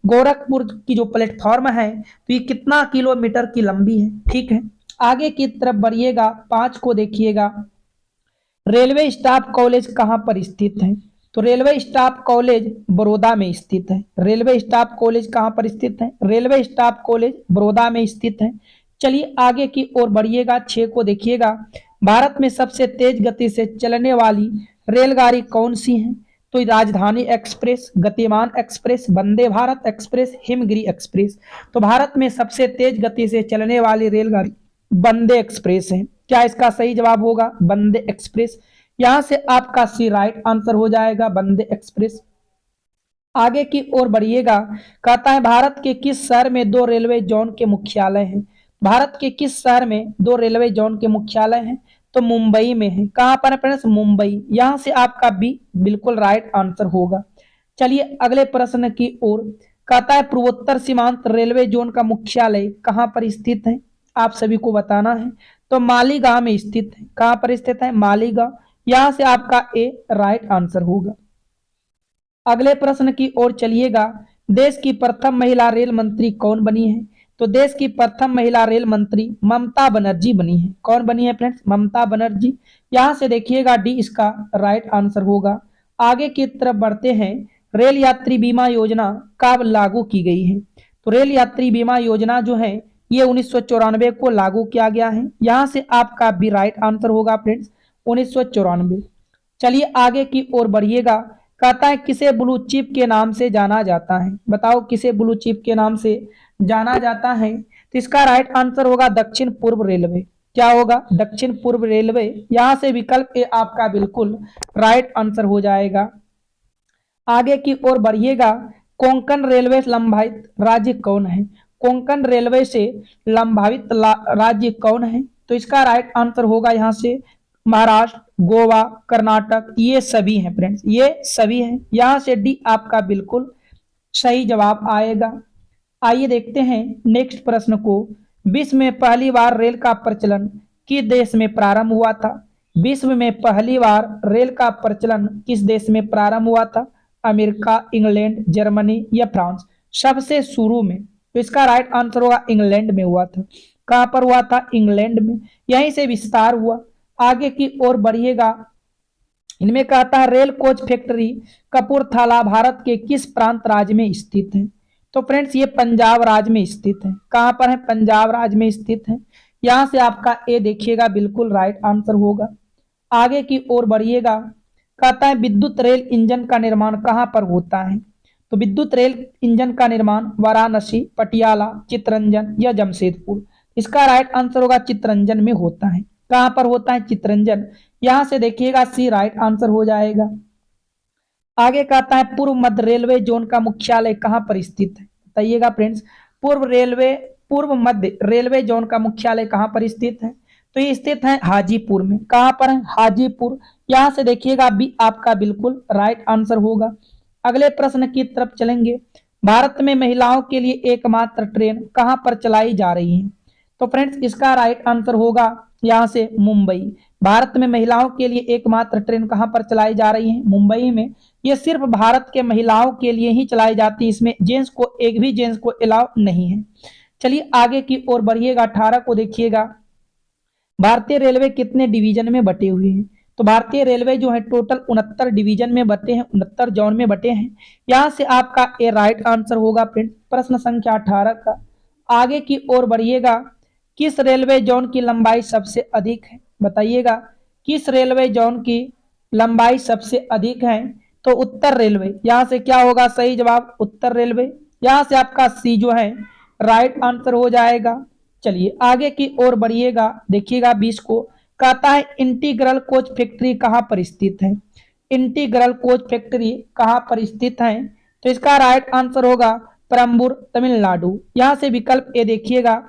गोरखपुर की जो प्लेटफॉर्म है तो ये कितना किलोमीटर की लंबी है। ठीक है, आगे की तरफ बढ़िएगा, 5 को देखिएगा। रेलवे स्टाफ कॉलेज कहाँ पर स्थित है? तो रेलवे स्टाफ कॉलेज बड़ौदा में स्थित है। रेलवे स्टाफ कॉलेज कहाँ पर स्थित है? रेलवे स्टाफ कॉलेज बड़ौदा में स्थित है। चलिए आगे की ओर बढ़िएगा, 6 को देखिएगा। भारत में सबसे तेज गति से चलने वाली रेलगाड़ी कौन सी है? तो राजधानी एक्सप्रेस, गतिमान express, Vande Bharat express, Himgiri express. तो भारत में सबसे तेज गति से चलने वाली रेलगाड़ी वंदे एक्सप्रेस है। क्या इसका सही जवाब होगा? वंदे एक्सप्रेस। यहां से आपका सी राइट आंसर हो जाएगा, वंदे एक्सप्रेस। आगे की ओर बढ़िएगा। कहता है भारत के किस शहर में 2 रेलवे जोन के मुख्यालय हैं? भारत के किस शहर में 2 रेलवे जोन के मुख्यालय हैं? तो मुंबई में है। कहां पर है फ्रेंड्स? मुंबई। यहां से आपका बी बिल्कुल राइट आंसर होगा। चलिए अगले प्रश्न की ओर। कहता है पूर्वोत्तर सीमांत रेलवे जोन का मुख्यालय कहां पर स्थित है? आप सभी को बताना है। तो मालीगांव में स्थित है। कहां पर स्थित है? मालीगांव। यहां से आपका ए राइट आंसर होगा। अगले प्रश्न की ओर चलिएगा। देश की प्रथम महिला रेल मंत्री कौन बनी है? तो देश की प्रथम महिला रेल मंत्री ममता बनर्जी बनी है। कौन बनी है फ्रेंड्स? ममता बनर्जी। यहां से देखिएगा डी इसका राइट आंसर होगा। आगे की तरफ बढ़ते हैं। रेल यात्री बीमा योजना कब लागू की गई है? तो रेल यात्री बीमा योजना जो है ये 1994 को लागू किया गया है। यहां से आपका भी राइट आंसर होगा फ्रेंड्स, 1994। चलिए आगे की ओर बढ़िएगा। कहता है किसे ब्लू चिप के नाम से जाना जाता है? बताओ किसे ब्लू चिप के नाम से जाना जाता है? तो इसका राइट आंसर होगा दक्षिण पूर्व रेलवे। क्या होगा? दक्षिण पूर्व रेलवे। यहां से विकल्प ए आपका बिल्कुल राइट आंसर हो जाएगा। आगे की ओर बढ़िएगा। कोंकण रेलवे लंबावित राज्य कौन है? कोंकण रेलवे से लंबावित राज्य कौन है? तो इसका राइट आंसर होगा यहां से महाराष्ट्र, गोवा, कर्नाटक, ये सभी हैं फ्रेंड्स, ये सभी हैं। यहां से डी आपका बिल्कुल सही जवाब आएगा। आइए देखते हैं नेक्स्ट प्रश्न को। विश्व में पहली बार रेल का प्रचलन किस देश में प्रारंभ हुआ था? विश्व में पहली बार रेल का प्रचलन किस देश में प्रारंभ हुआ था? अमेरिका, इंग्लैंड, जर्मनी या फ्रांस? सबसे शुरू में तो इसका राइट आंसर होगा इंग्लैंड में हुआ था। कहां पर हुआ था? इंग्लैंड में। यहीं से विस्तार हुआ। आगे की ओर बढ़िएगा। इनमें कहता है rail coach factory Kapurthala Bharat के किस प्रांत राज्य में स्थित है? तो फ्रेंड्स ये पंजाब राज्य में स्थित है। कहां पर है? पंजाब राज्य में स्थित है। यहां से आपका ए देखिएगा बिल्कुल राइट आंसर होगा। आगे की ओर बढ़िएगा। कहता है विद्युत रेल इंजन का निर्माण कहां पर होता है? तो विद्युत रेल इंजन का निर्माण वाराणसी, पटियाला, चितरंजन या जमशेदपुर? इसका राइट आंसर होगा चितरंजन में होता है। कहां पर होता है? चितरंजन। यहां से देखिएगा सी राइट आंसर हो जाएगा। आगे कहता है पूर्व मध्य रेलवे जोन का मुख्यालय कहां पर स्थित है? बताइएगा फ्रेंड्स, पूर्व मध्य रेलवे जोन का मुख्यालय कहां पर स्थित है? तो ये स्थित है हाजीपुर में। कहां पर है? हाजीपुर। यहां से देखिएगा बी आपका बिल्कुल राइट आंसर होगा। अगले प्रश्न की तरफ चलेंगे। भारत में महिलाओं के लिए एकमात्र ट्रेन कहां पर चलाई जा रही है? तो फ्रेंड्स इसका राइट आंसर होगा यहां से मुंबई। भारत में महिलाओं के लिए एकमात्र ट्रेन कहां पर चलाई जा रही है? मुंबई में। ये सिर्फ भारत के महिलाओं के लिए ही चलाई जाती है, इसमें जेंट्स को एक भी जेंट्स को अलाउ नहीं है। चलिए आगे की ओर बढ़िएगा, 18 को देखिएगा। भारतीय रेलवे कितने डिवीजन में बटे हुए हैं? तो भारतीय रेलवे जो है टोटल 69 डिवीजन में बटे हैं, 69 जोन में बटे हैं। यहां से आपका ए राइट आंसर होगा फ्रेंड्स, प्रश्न संख्या 18 का। आगे की ओर बढ़िएगा। किस रेलवे जोन की लंबाई सबसे अधिक है? बताइएगा, किस रेलवे जोन की लंबाई सबसे अधिक है? तो उत्तर रेलवे। यहां से क्या होगा सही जवाब? उत्तर रेलवे। यहां से आपका सी जो है राइट आंसर हो जाएगा। चलिए आगे की ओर बढ़िएगा, देखिएगा 20 को। कहता है इंटीग्रल कोच फैक्ट्री कहाँ पर स्थित है? इंटीग्रल कोच फैक्ट्री कहाँ पर स्थित है? तो इसका राइट आंसर होगा परम्बूर, तमिलनाडु। यहां से विकल्प ए देखिएगा,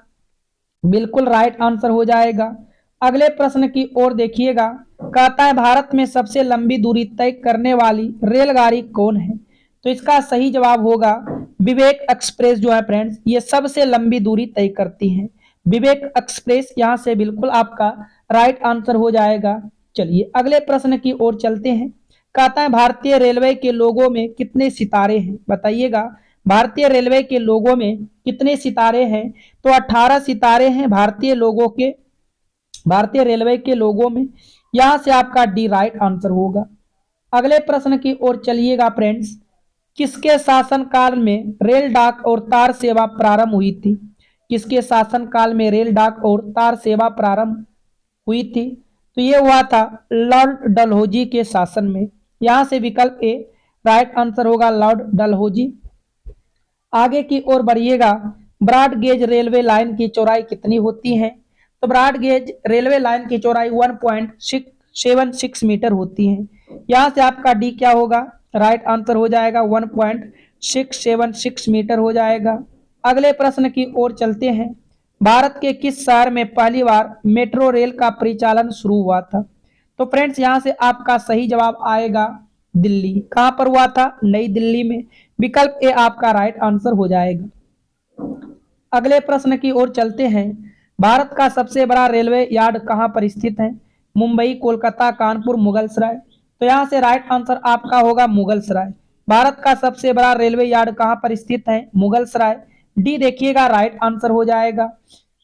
बिल्कुल राइट आंसर हो जाएगा। अगले प्रश्न की ओर देखिएगा। कहता है भारत में सबसे लंबी दूरी तय करने वाली रेलगाड़ी कौन है? तो इसका सही जवाब होगा विवेक एक्सप्रेस जो है फ्रेंड्स, ये सबसे लंबी दूरी तय करती है। विवेक एक्सप्रेस, यहां से बिल्कुल आपका राइट आंसर हो जाएगा। चलिए अगले प्रश्न की ओर चलते हैं। कहता है भारतीय रेलवे के लोगों में कितने सितारे हैं? बताइएगा, भारतीय रेलवे के लोगों में कितने सितारे हैं? तो 18 सितारे हैं भारतीय रेलवे के लोगों में। यहां से आपका डी राइट आंसर होगा। अगले प्रश्न की ओर चलिएगा फ्रेंड्स। किसके शासनकाल में रेल डाक और तार सेवा प्रारंभ हुई थी? किसके शासनकाल में रेल डाक और तार सेवा प्रारंभ हुई थी? तो ये हुआ था लॉर्ड डलहौजी के शासन में। यहां से विकल्प ए राइट आंसर होगा, लॉर्ड डलहौजी। आगे की ओर बढ़िएगा। ब्रॉड गेज रेलवे लाइन की चौड़ाई कितनी होती है? तो ब्रॉड गेज रेलवे लाइन की चौड़ाई 1.676 मीटर होती है। यहां से आपका डी क्या होगा? राइट आंसर हो जाएगा, 1.676 मीटर हो जाएगा। अगले प्रश्न की ओर चलते हैं। भारत के किस शहर में पहली बार मेट्रो रेल का परिचालन शुरू हुआ था? तो फ्रेंड्स यहां से आपका सही जवाब आएगा दिल्ली। कहां पर हुआ था? नई दिल्ली में। विकल्प ए आपका राइट आंसर हो जाएगा। अगले प्रश्न की ओर चलते हैं। भारत का सबसे बड़ा रेलवे यार्ड कहां पर स्थित है? मुंबई, कोलकाता, कानपुर, मुगलसराय। तो यहां से राइट आंसर आपका होगा मुगलसराय। भारत का सबसे बड़ा रेलवे यार्ड कहां पर स्थित है? मुगलसराय। डी देखिएगा राइट आंसर हो जाएगा।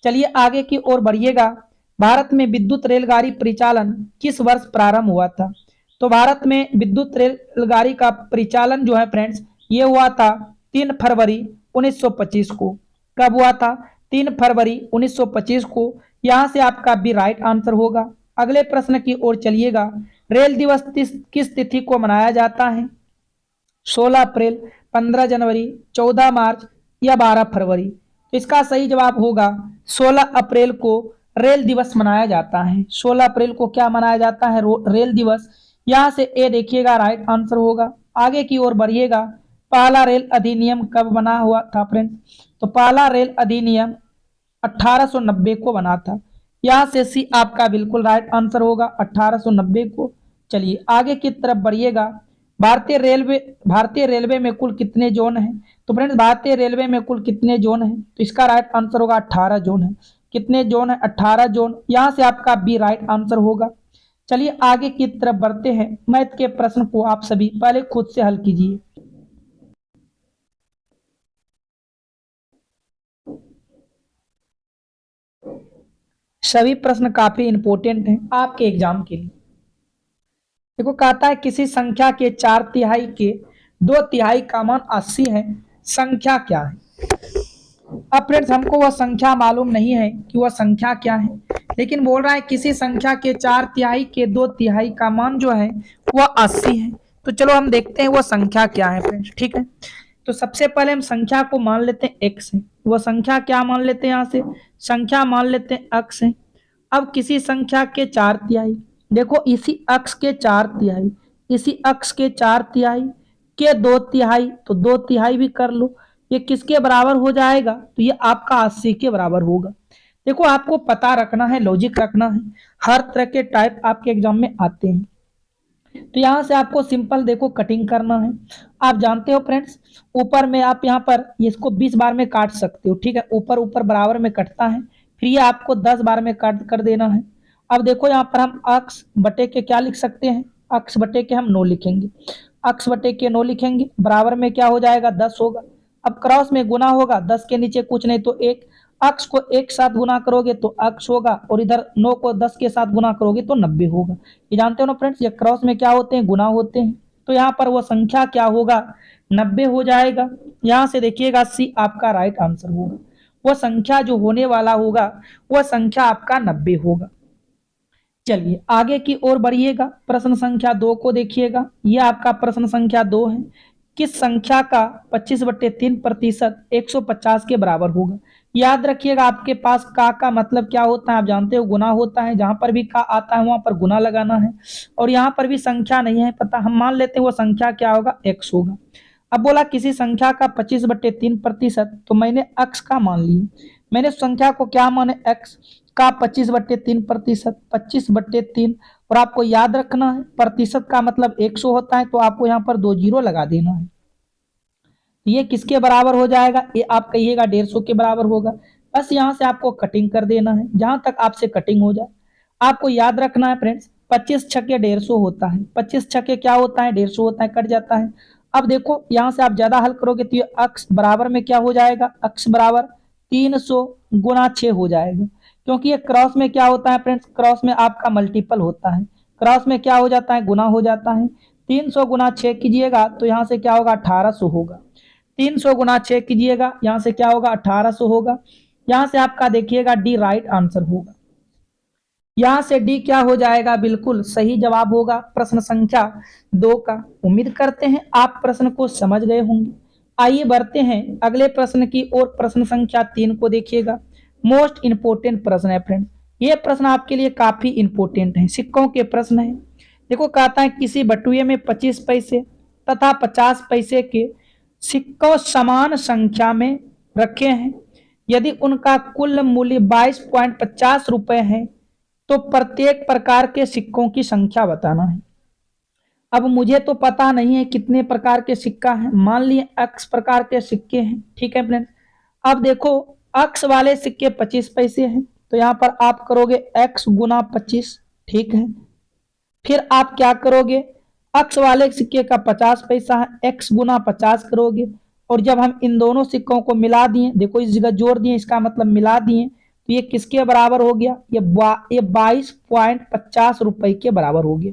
चलिए आगे की ओर बढ़िएगा। भारत में विद्युत रेलगाड़ी परिचालन किस वर्ष प्रारंभ हुआ था? तो भारत में विद्युत रेलगाड़ी का परिचालन जो है फ्रेंड्स, ये हुआ था 3 फरवरी 1925 को। कब हुआ था? 3 फरवरी 1925 को। यहां से आपका भी राइट आंसर होगा। अगले प्रश्न की ओर चलिएगा। रेल दिवस किस तिथि को मनाया जाता है? 16 अप्रैल, 15 जनवरी, 14 मार्च या 12 फरवरी। तो इसका सही जवाब होगा 16 अप्रैल को रेल दिवस मनाया जाता है। 16 अप्रैल को क्या मनाया जाता है? रेल दिवस। यहां से ए देखिएगा राइट आंसर होगा। आगे की ओर बढ़िएगा। पहला रेल अधिनियम कब बना हुआ था फ्रेंड्स? तो पहला रेल अधिनियम 1890 को बना था। यहां से सी आपका बिल्कुल राइट आंसर होगा, 1890 को। चलिए आगे की तरफ बढ़िएगा। भारतीय रेलवे में कुल कितने जोन हैं? तो फ्रेंड्स भारतीय रेलवे में कुल कितने जोन हैं? तो इसका राइट आंसर होगा 18 जोन है। कितने जोन है? 18 जोन। यहां से आपका बी राइट आंसर होगा। चलिए आगे की तरफ बढ़ते हैं। मैथ के प्रश्न को आप सभी पहले खुद से हल कीजिए। सभी प्रश्न काफी इंपॉर्टेंट हैं आपके एग्जाम के लिए। देखो कहता है किसी संख्या के 4/3 के 2/3 का मान 80 है, संख्या क्या है? अब फ्रेंड्स हमको वह संख्या मालूम नहीं है कि वह संख्या क्या है, लेकिन बोल रहा है किसी संख्या के 4/3 के 2/3 का मान जो है वह 80 है। तो चलो हम देखते हैं वह संख्या क्या है फ्रेंड्स, ठीक है। तो सबसे पहले हम संख्या को मान लेते हैं एक्स है। वह संख्या क्या मान लेते हैं? यहाँ से संख्या मान लेते हैं अक्स है। अब किसी संख्या के 4/3, देखो इसी अक्स के 4/3, इसी अक्स के 4/3 के 2/3, तो 2/3 भी कर लो। ये किसके बराबर हो जाएगा? तो ये आपका 80 के बराबर होगा। देखो आपको पता रखना है, लॉजिक रखना है, हर तरह के टाइप आपके एग्जाम में आते हैं। तो यहां से आपको सिंपल देखो कटिंग करना है। आप जानते हो फ्रेंड्स, ऊपर में आप यहाँ पर इसको 20 बार में काट सकते हो, ठीक है। ऊपर ऊपर बराबर में कटता है, फिर ये आपको 10 बार में काट कर देना है। अब देखो यहाँ पर हम अक्स बटे के क्या लिख सकते हैं? अक्स बटे के हम 9 लिखेंगे। अक्स बटे के 9 लिखेंगे, बराबर में क्या हो जाएगा? 10 होगा। अब क्रॉस में गुना होगा, 10 के नीचे कुछ नहीं तो 1। अक्स को 1 साथ गुना करोगे तो अक्स होगा, और इधर 9 को 10 के साथ गुना करोगे तो 90 होगा। ये जानते हो ना फ्रेंड्स, ये क्रॉस में क्या होते हैं, गुना होते हैं। तो यहाँ पर वो संख्या क्या होगा, 90 हो जाएगा। यहाँ से देखिएगा सी आपका राइट आंसर होगा। वो संख्या जो होने वाला होगा वह संख्या आपका 90 होगा। चलिए आगे की ओर बढ़िएगा, प्रश्न संख्या 2 को देखिएगा। यह आपका प्रश्न संख्या 2 है। किस संख्या का 25/3% 150 के बराबर होगा। याद रखिएगा, आपके पास का मतलब क्या होता है, आप जानते हो, गुना होता है। जहां पर भी का आता है वहां पर गुना लगाना है। और यहाँ पर भी संख्या नहीं है पता, हम मान लेते हैं वो संख्या क्या होगा, x होगा। अब बोला किसी संख्या का 25/3%, तो मैंने x का मान लिया। मैंने संख्या को क्या माने, x का 25/3%, 25/3। और आपको याद रखना है प्रतिशत का मतलब 100 होता है, तो आपको यहाँ पर 2 जीरो लगा देना है। ये किसके बराबर हो जाएगा, ये आप कहिएगा 150 के बराबर होगा। बस यहाँ से आपको कटिंग कर देना है, जहां तक आपसे कटिंग हो जाए। आपको याद रखना है फ्रेंड्स, 25 छक्के 150 होता है। 25 छक्के क्या होता है, 150 होता है, कट जाता है। अब देखो यहाँ से आप ज्यादा हल करोगे तो ये अक्स बराबर में क्या हो जाएगा, अक्स बराबर 300 गुना 6 हो जाएगा। क्योंकि ये क्रॉस में क्या होता है फ्रेंड्स, क्रॉस में आपका मल्टीपल होता है। क्रॉस में क्या हो जाता है, गुना हो जाता है। 300 गुना 6 कीजिएगा तो यहाँ से क्या होगा, 1800 होगा। 300 गुना 6 कीजिएगा, यहाँ से क्या होगा, 1800 होगा। यहाँ से आपका देखिएगा डी राइट आंसर होगा। यहाँ से डी क्या हो जाएगा, बिल्कुल सही जवाब होगा प्रश्न संख्या 2 का। उम्मीद करते हैं आप प्रश्न को समझ गए होंगे। आइए बढ़ते हैं अगले प्रश्न की ओर। प्रश्न संख्या 3 को देखिएगा। मोस्ट इंपोर्टेंट प्रश्न है फ्रेंड्स, ये प्रश्न आपके लिए काफी इंपोर्टेंट है, सिक्कों के प्रश्न है। देखो कहता है किसी बटुए में 25 पैसे तथा 50 पैसे के सिक्कों समान संख्या में रखे हैं। यदि उनका कुल मूल्य 22.50 रुपए है तो प्रत्येक प्रकार के सिक्कों की संख्या बताना है। अब मुझे तो पता नहीं है कितने प्रकार के सिक्का हैं, मान लिए x प्रकार के सिक्के हैं, ठीक है फ्रेंड्स। अब देखो x वाले सिक्के 25 पैसे हैं, तो यहाँ पर आप करोगे x गुना 25, ठीक है। फिर आप क्या करोगे, x वाले सिक्के का 50 पैसा है, x गुना 50 करोगे। और जब हम इन दोनों सिक्कों को मिला दिए, देखो इस जगह जोड़ दिए, इसका मतलब मिला दिए, तो ये किसके बराबर हो गया, ये 22.50 रुपए के बराबर हो गया।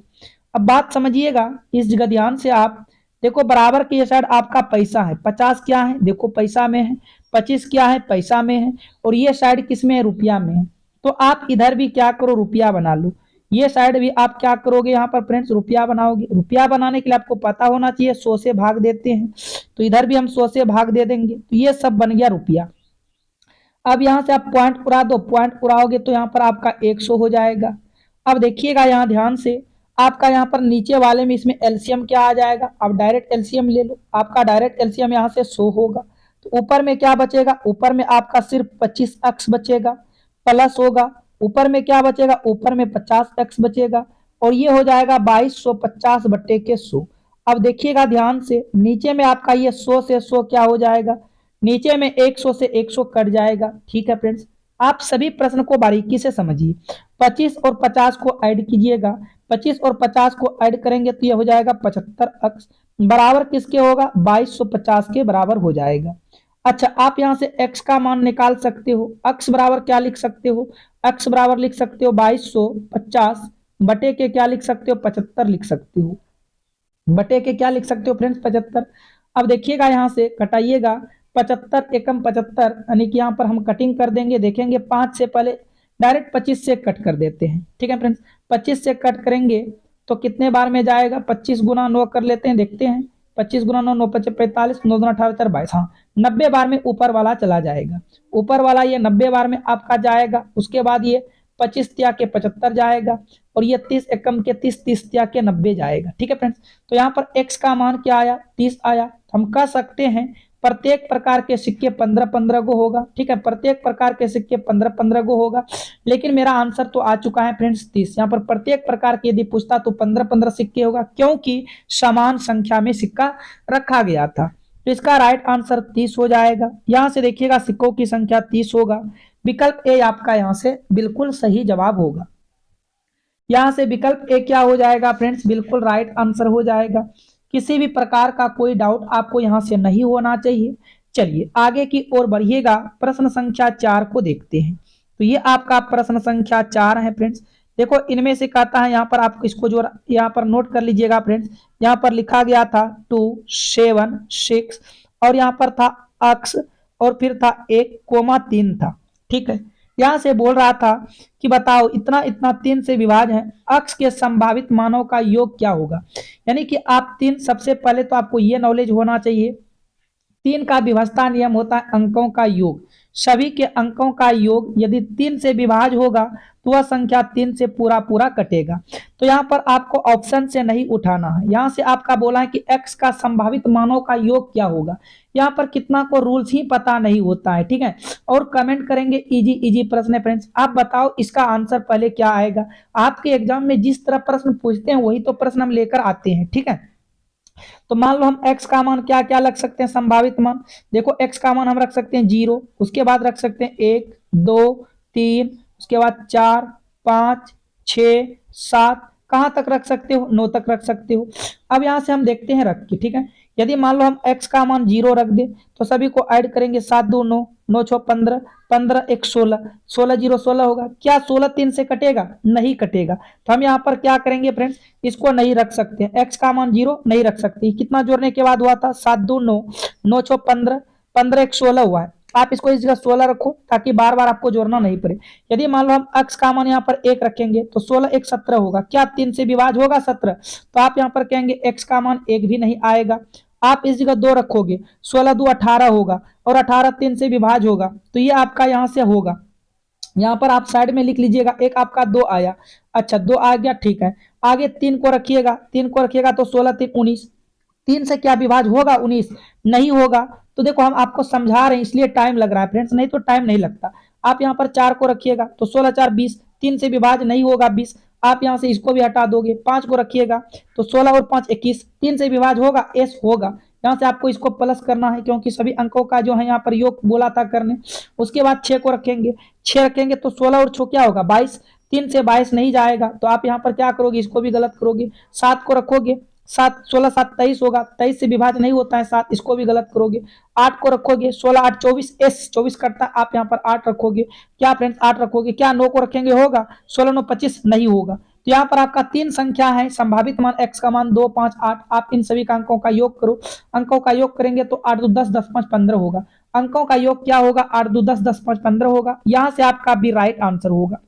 अब बात समझिएगा इस जगह ध्यान से आप देखो, बराबर की ये साइड आपका पैसा है, 50 क्या है, देखो पैसा में है, 25 क्या है, पैसा में है, और ये साइड किस में है, रुपया में है। तो आप इधर भी क्या करो, रुपया बना लो। ये साइड भी आप क्या करोगे, यहाँ पर फ्रेंड्स रुपया बनाओगे। रुपया बनाने के लिए आपको पता होना चाहिए 100 से भाग देते हैं, तो इधर भी हम 100 से भाग दे देंगे, तो ये सब बन गया रुपया। अब यहाँ से आप पॉइंट उड़ा दो, पॉइंट उड़ाओगे तो यहाँ पर आपका 100 हो जाएगा। अब देखिएगा यहाँ ध्यान से, आपका यहाँ पर नीचे वाले में इसमें एलसीएम क्या आ जाएगा, आप डायरेक्ट एलसीएम ले लो। आपका डायरेक्ट एलसीएम यहाँ से 100 होगा, तो ऊपर में क्या बचेगा, ऊपर में आपका सिर्फ 25x बचेगा, प्लस होगा ऊपर में क्या बचेगा, ऊपर में 50x बचेगा, और ये हो जाएगा 2250/100। अब देखिएगा ध्यान से, नीचे में आपका ये 100 से 100 क्या हो जाएगा, नीचे में 100 से 100 कट जाएगा, ठीक है फ्रेंड्स। आप सभी प्रश्न को बारीकी से समझिए। 25 और 50 को ऐड कीजिएगा, 25 और 50 को ऐड करेंगे तो ये हो जाएगा 75x, बराबर किसके होगा, 2250 के बराबर हो जाएगा। अच्छा, आप यहाँ से x का मान निकाल सकते हो। x बराबर क्या लिख सकते हो, x बराबर लिख सकते हो 2250 बटे के क्या लिख सकते हो, 75 लिख सकते हो। बटे के क्या लिख सकते हो फ्रेंड्स, 75। अब देखिएगा यहाँ से घटाइएगा, 75 एकम 75, यानी कि यहाँ पर हम कटिंग कर देंगे। देखेंगे 5 से पहले डायरेक्ट 25 से कट कर देते हैं, ठीक है फ्रेंड्स। 25 से कट करेंगे तो कितने बार में जाएगा, 25 गुना 9 कर लेते हैं, देखते हैं। 25 गुना 9, 9 5 45, 9 2 18 4 22, हाँ 90 बार में ऊपर वाला चला जाएगा। ऊपर वाला ये 90 बार में आपका जाएगा। उसके बाद ये 25 त्याग के 75 जाएगा, और ये 30 एकम के 30, 30 त्याग के 90 जाएगा, ठीक है फ्रेंड्स। तो यहाँ पर x का मान क्या आया, 30 आया। हम कह सकते हैं प्रत्येक प्रकार के सिक्के 15-15 गो होगा, ठीक है। प्रत्येक प्रकार के सिक्के 15-15 गो होगा, लेकिन मेरा आंसर तो आ चुका है फ्रेंड्स 30। यहाँ पर प्रत्येक प्रकार के यदि पूछता तो 15-15 सिक्के होगा, क्योंकि समान संख्या में सिक्का रखा गया था। तो इसका राइट आंसर 30 हो जाएगा। यहाँ से देखिएगा सिक्कों की संख्या 30 होगा। विकल्प ए आपका यहाँ से बिल्कुल सही जवाब होगा। यहाँ से विकल्प ए क्या हो जाएगा फ्रेंड्स, बिल्कुल राइट आंसर हो जाएगा। किसी भी प्रकार का कोई डाउट आपको यहाँ से नहीं होना चाहिए। चलिए आगे की ओर बढ़िएगा, प्रश्न संख्या 4 को देखते हैं। तो ये आपका प्रश्न संख्या 4 है फ्रेंड्स। देखो इनमें से कहता है, यहाँ पर आप इसको जो यहाँ पर नोट कर लीजिएगा फ्रेंड्स। यहाँ पर लिखा गया था 2 7 6 और यहाँ पर था अक्स और फिर था 1,3 था। ठीक है, यहाँ से बोल रहा था कि बताओ इतना इतना 3 से विभाज्य है, अक्स के संभावित मानों का योग क्या होगा। यानी कि आप 3, सबसे पहले तो आपको ये नॉलेज होना चाहिए, 3 का विभाज्यता नियम होता है अंकों का योग। सभी के अंकों का योग यदि 3 से विभाज्य होगा तो वह संख्या 3 से पूरा पूरा कटेगा। तो यहाँ पर आपको ऑप्शन से नहीं उठाना है। यहाँ से आपका बोला है कि x का संभावित मानों का योग क्या होगा। यहाँ पर कितना को रूल्स ही पता नहीं होता है। ठीक है, और कमेंट करेंगे इजी इजी प्रश्न है फ्रेंड्स। आप बताओ इसका आंसर पहले क्या आएगा। आपके एग्जाम में जिस तरह प्रश्न पूछते हैं वही तो प्रश्न हम लेकर आते हैं। ठीक है, तो मान लो हम x का मान क्या क्या रख सकते हैं, संभावित मान। देखो x का मान हम रख सकते हैं 0, उसके बाद रख सकते हैं 1 2 3, उसके बाद 4 5 6 7, कहां तक रख सकते हो, 9 तक रख सकते हो। अब यहां से हम देखते हैं रख के। ठीक है, यदि मान लो हम x का मान 0 रख दे तो सभी को ऐड करेंगे, 7 2 9, 9 6 15, 15 1 16, 16 0 16 होगा। क्या 16 3 से कटेगा, नहीं कटेगा। तो हम यहाँ पर क्या करेंगे फ्रेंड्स, इसको नहीं रख सकते हैं, x का मान 0 नहीं रख सकते। कितना जोड़ने के बाद हुआ था, 7 2 9, 9 6 15, 15 1 16 हुआ है। आप इसको इस जगह 16 रखो ताकि बार बार आपको जोड़ना नहीं पड़े। यदि मान लो हम x का मान यहाँ पर 1 रखेंगे तो 16 1 17 होगा। क्या 3 से विभाज्य होगा 17, तो आप यहाँ पर कहेंगे x का मान 1 भी नहीं आएगा। आप इस जगह 2 रखोगे, 16 2 18 होगा और 18 3 से विभाज्य होगा, तो ये आपका यहाँ से होगा। यहाँ पर आप साइड में लिख लीजिएगा, एक आपका 2 आया। अच्छा 2 आ गया, ठीक है। आगे 3 को रखिएगा, 3 को रखिएगा तो 16 3 19, 3 से क्या विभाज्य होगा 19, नहीं होगा। तो देखो हम आपको समझा रहे हैं इसलिए टाइम लग रहा है फ्रेंड्स, नहीं तो टाइम नहीं लगता। आप यहाँ पर 4 को रखिएगा तो 16 4 20, 3 से विभाज्य नहीं होगा 20। आप यहाँ से इसको भी हटा दोगे, 5 को रखिएगा तो 16 और 5 21, 3 से विभाज्य होगा, एस होगा। यहाँ से आपको इसको प्लस करना है क्योंकि सभी अंकों का जो है यहाँ पर योग बोला था करने। उसके बाद 6 को रखेंगे, 6 रखेंगे तो 16 और 6 क्या होगा 22, 3 से 22 नहीं जाएगा तो आप यहाँ पर क्या करोगे, इसको भी गलत करोगे। 7 को रखोगे, 7 16 7 23 होगा, 23 से विभाज्य नहीं होता है 7, इसको भी गलत करोगे। 8 को रखोगे, 16 8 24, एस 24 करता है, आप यहाँ पर 8 रखोगे। क्या फ्रेंड्स 8 रखोगे, क्या 9 को रखेंगे होगा, 16 9 25 नहीं होगा। तो यहाँ पर आपका 3 संख्या है, संभावित मान x का मान 2 5 8। आप इन सभी का अंकों का योग करो, अंकों का योग करेंगे तो 8 2 10 10 5 15 होगा। अंकों का योग क्या होगा, 8 2 10 10 5 15 होगा। यहाँ से आपका भी राइट आंसर होगा।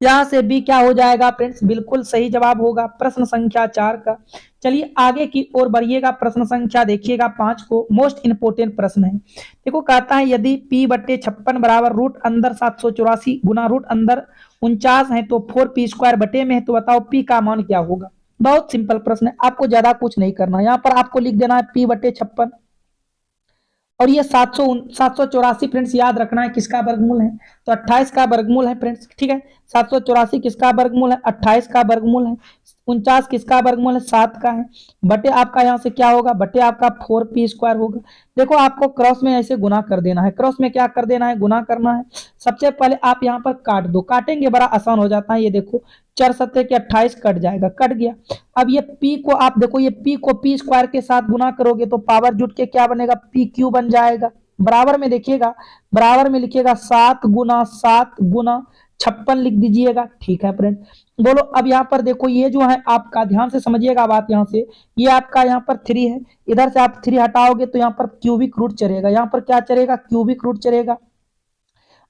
यहाँ से बी क्या हो जाएगा फ्रेंड्स, बिल्कुल सही जवाब होगा प्रश्न संख्या 4 का। चलिए आगे की ओर बढ़िएगा, प्रश्न संख्या देखिएगा 5 को, मोस्ट इंपोर्टेंट प्रश्न है। देखो कहता है यदि p बटे 56 बराबर रूट अंदर 784 गुना रूट अंदर 49 है तो 4p² बटे में है, तो बताओ p का मान क्या होगा। बहुत सिंपल प्रश्न है, आपको ज्यादा कुछ नहीं करना। यहाँ पर आपको लिख देना है p बटे 56 और ये 784 फ्रेंड्स याद रखना है किसका वर्गमूल है, तो 28 का वर्गमूल है फ्रेंड्स। ठीक है, 784 किसका वर्गमूल है, 28 का वर्गमूल है। 49 किसका वर्गमूल है, 7 का है। बटे आपका यहाँ से क्या होगा, बटे आपका 4p² होगा। देखो आपको क्रॉस में ऐसे गुना कर देना है, क्रॉस में क्या कर देना है, गुना करना है। सबसे पहले आप यहाँ पर काट दो, काटेंगे बड़ा आसान हो जाता है। ये देखो 4 7 के 28 कट जाएगा, कट गया। अब ये p को आप देखो, ये p को p² के साथ गुना करोगे तो पावर जुट के क्या बनेगा, pq बन जाएगा। बराबर में देखिएगा, बराबर में लिखिएगा 7 गुना 7 गुना 56 लिख दीजिएगा। ठीक है फ्रेंड, बोलो अब यहाँ पर देखो ये जो है आपका, ध्यान से समझिएगा बात। यहाँ से ये आपका यहाँ पर 3 है, इधर से आप 3 हटाओगे तो यहाँ पर क्यूबिक रूट चलेगा। यहाँ पर क्या चलेगा, क्यूबिक रूट चलेगा।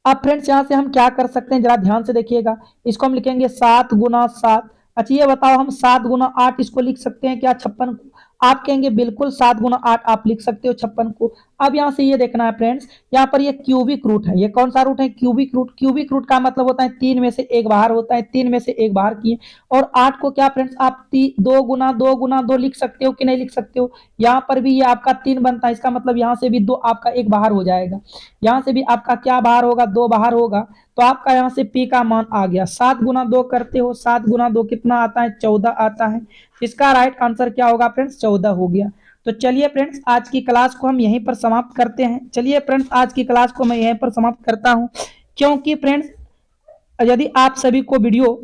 अब फ्रेंड्स यहाँ से हम क्या कर सकते हैं, जरा ध्यान से देखिएगा। इसको हम लिखेंगे 7 गुना 7। अच्छा ये बताओ हम 7 गुना 8 इसको लिख सकते हैं क्या, 56 को। आप कहेंगे बिल्कुल 7 गुना 8 आप लिख सकते हो 56 को। अब यहाँ से ये देखना है फ्रेंड्स, यहाँ पर ये क्यूबिक रूट है। ये कौन सा रूट है, क्यूबिक रूट। क्यूबिक रूट का मतलब होता है 3 में से 1 बाहर होता है, 3 में से 1 बाहर किए। और 8 को क्या फ्रेंड्स आप 2 गुना 2 गुना 2 लिख सकते हो कि नहीं लिख सकते हो। यहाँ पर भी ये आपका 3 बनता है, इसका मतलब यहाँ से भी 2 आपका 1 बाहर हो जाएगा। यहाँ से भी आपका क्या बाहर होगा, 2 बाहर होगा। तो आपका यहाँ से p का मान आ गया। 7 गुना 2 करते हो, 7 गुना 2 कितना आता है, 14 आता है। इसका राइट आंसर क्या होगा फ्रेंड्स, 14 हो गया। तो चलिए फ्रेंड्स आज की क्लास को हम यहीं पर समाप्त करते हैं। चलिए फ्रेंड्स आज की क्लास को मैं यहीं पर समाप्त करता हूं, क्योंकि फ्रेंड्स यदि आप सभी को वीडियो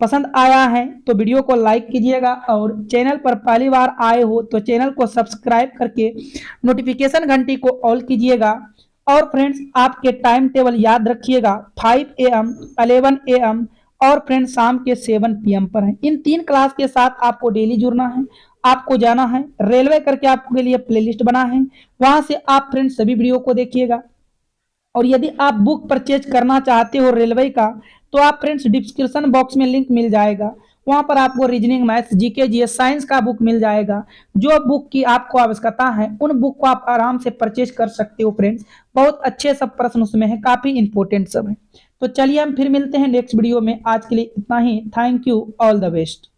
पसंद आया है तो वीडियो को लाइक कीजिएगा और चैनल पर पहली बार आए हो तो चैनल को सब्सक्राइब करके नोटिफिकेशन घंटी को ऑल कीजिएगा। और फ्रेंड्स आपके टाइम टेबल याद रखिएगा 5 AM, 11 AM और फ्रेंड्स शाम के 7 PM पर है। इन 3 क्लास के साथ आपको डेली जुड़ना है। आपको जाना है रेलवे करके आपके लिए प्लेलिस्ट बना है, वहां से आप फ्रेंड्स सभी वीडियो को देखिएगा। और यदि आप बुक परचेज करना चाहते हो रेलवे का तो आप फ्रेंड्स डिस्क्रिप्शन बॉक्स में लिंक मिल जाएगा, वहां पर आपको reasoning, maths, GK, GS, science का बुक मिल जाएगा। जो बुक की आपको आवश्यकता है उन बुक को आप आराम से परचेज कर सकते हो फ्रेंड्स। बहुत अच्छे सब प्रश्न उसमें है, काफी इंपॉर्टेंट सब है। तो चलिए हम फिर मिलते हैं नेक्स्ट वीडियो में। आज के लिए इतना ही। Thank you, all the best.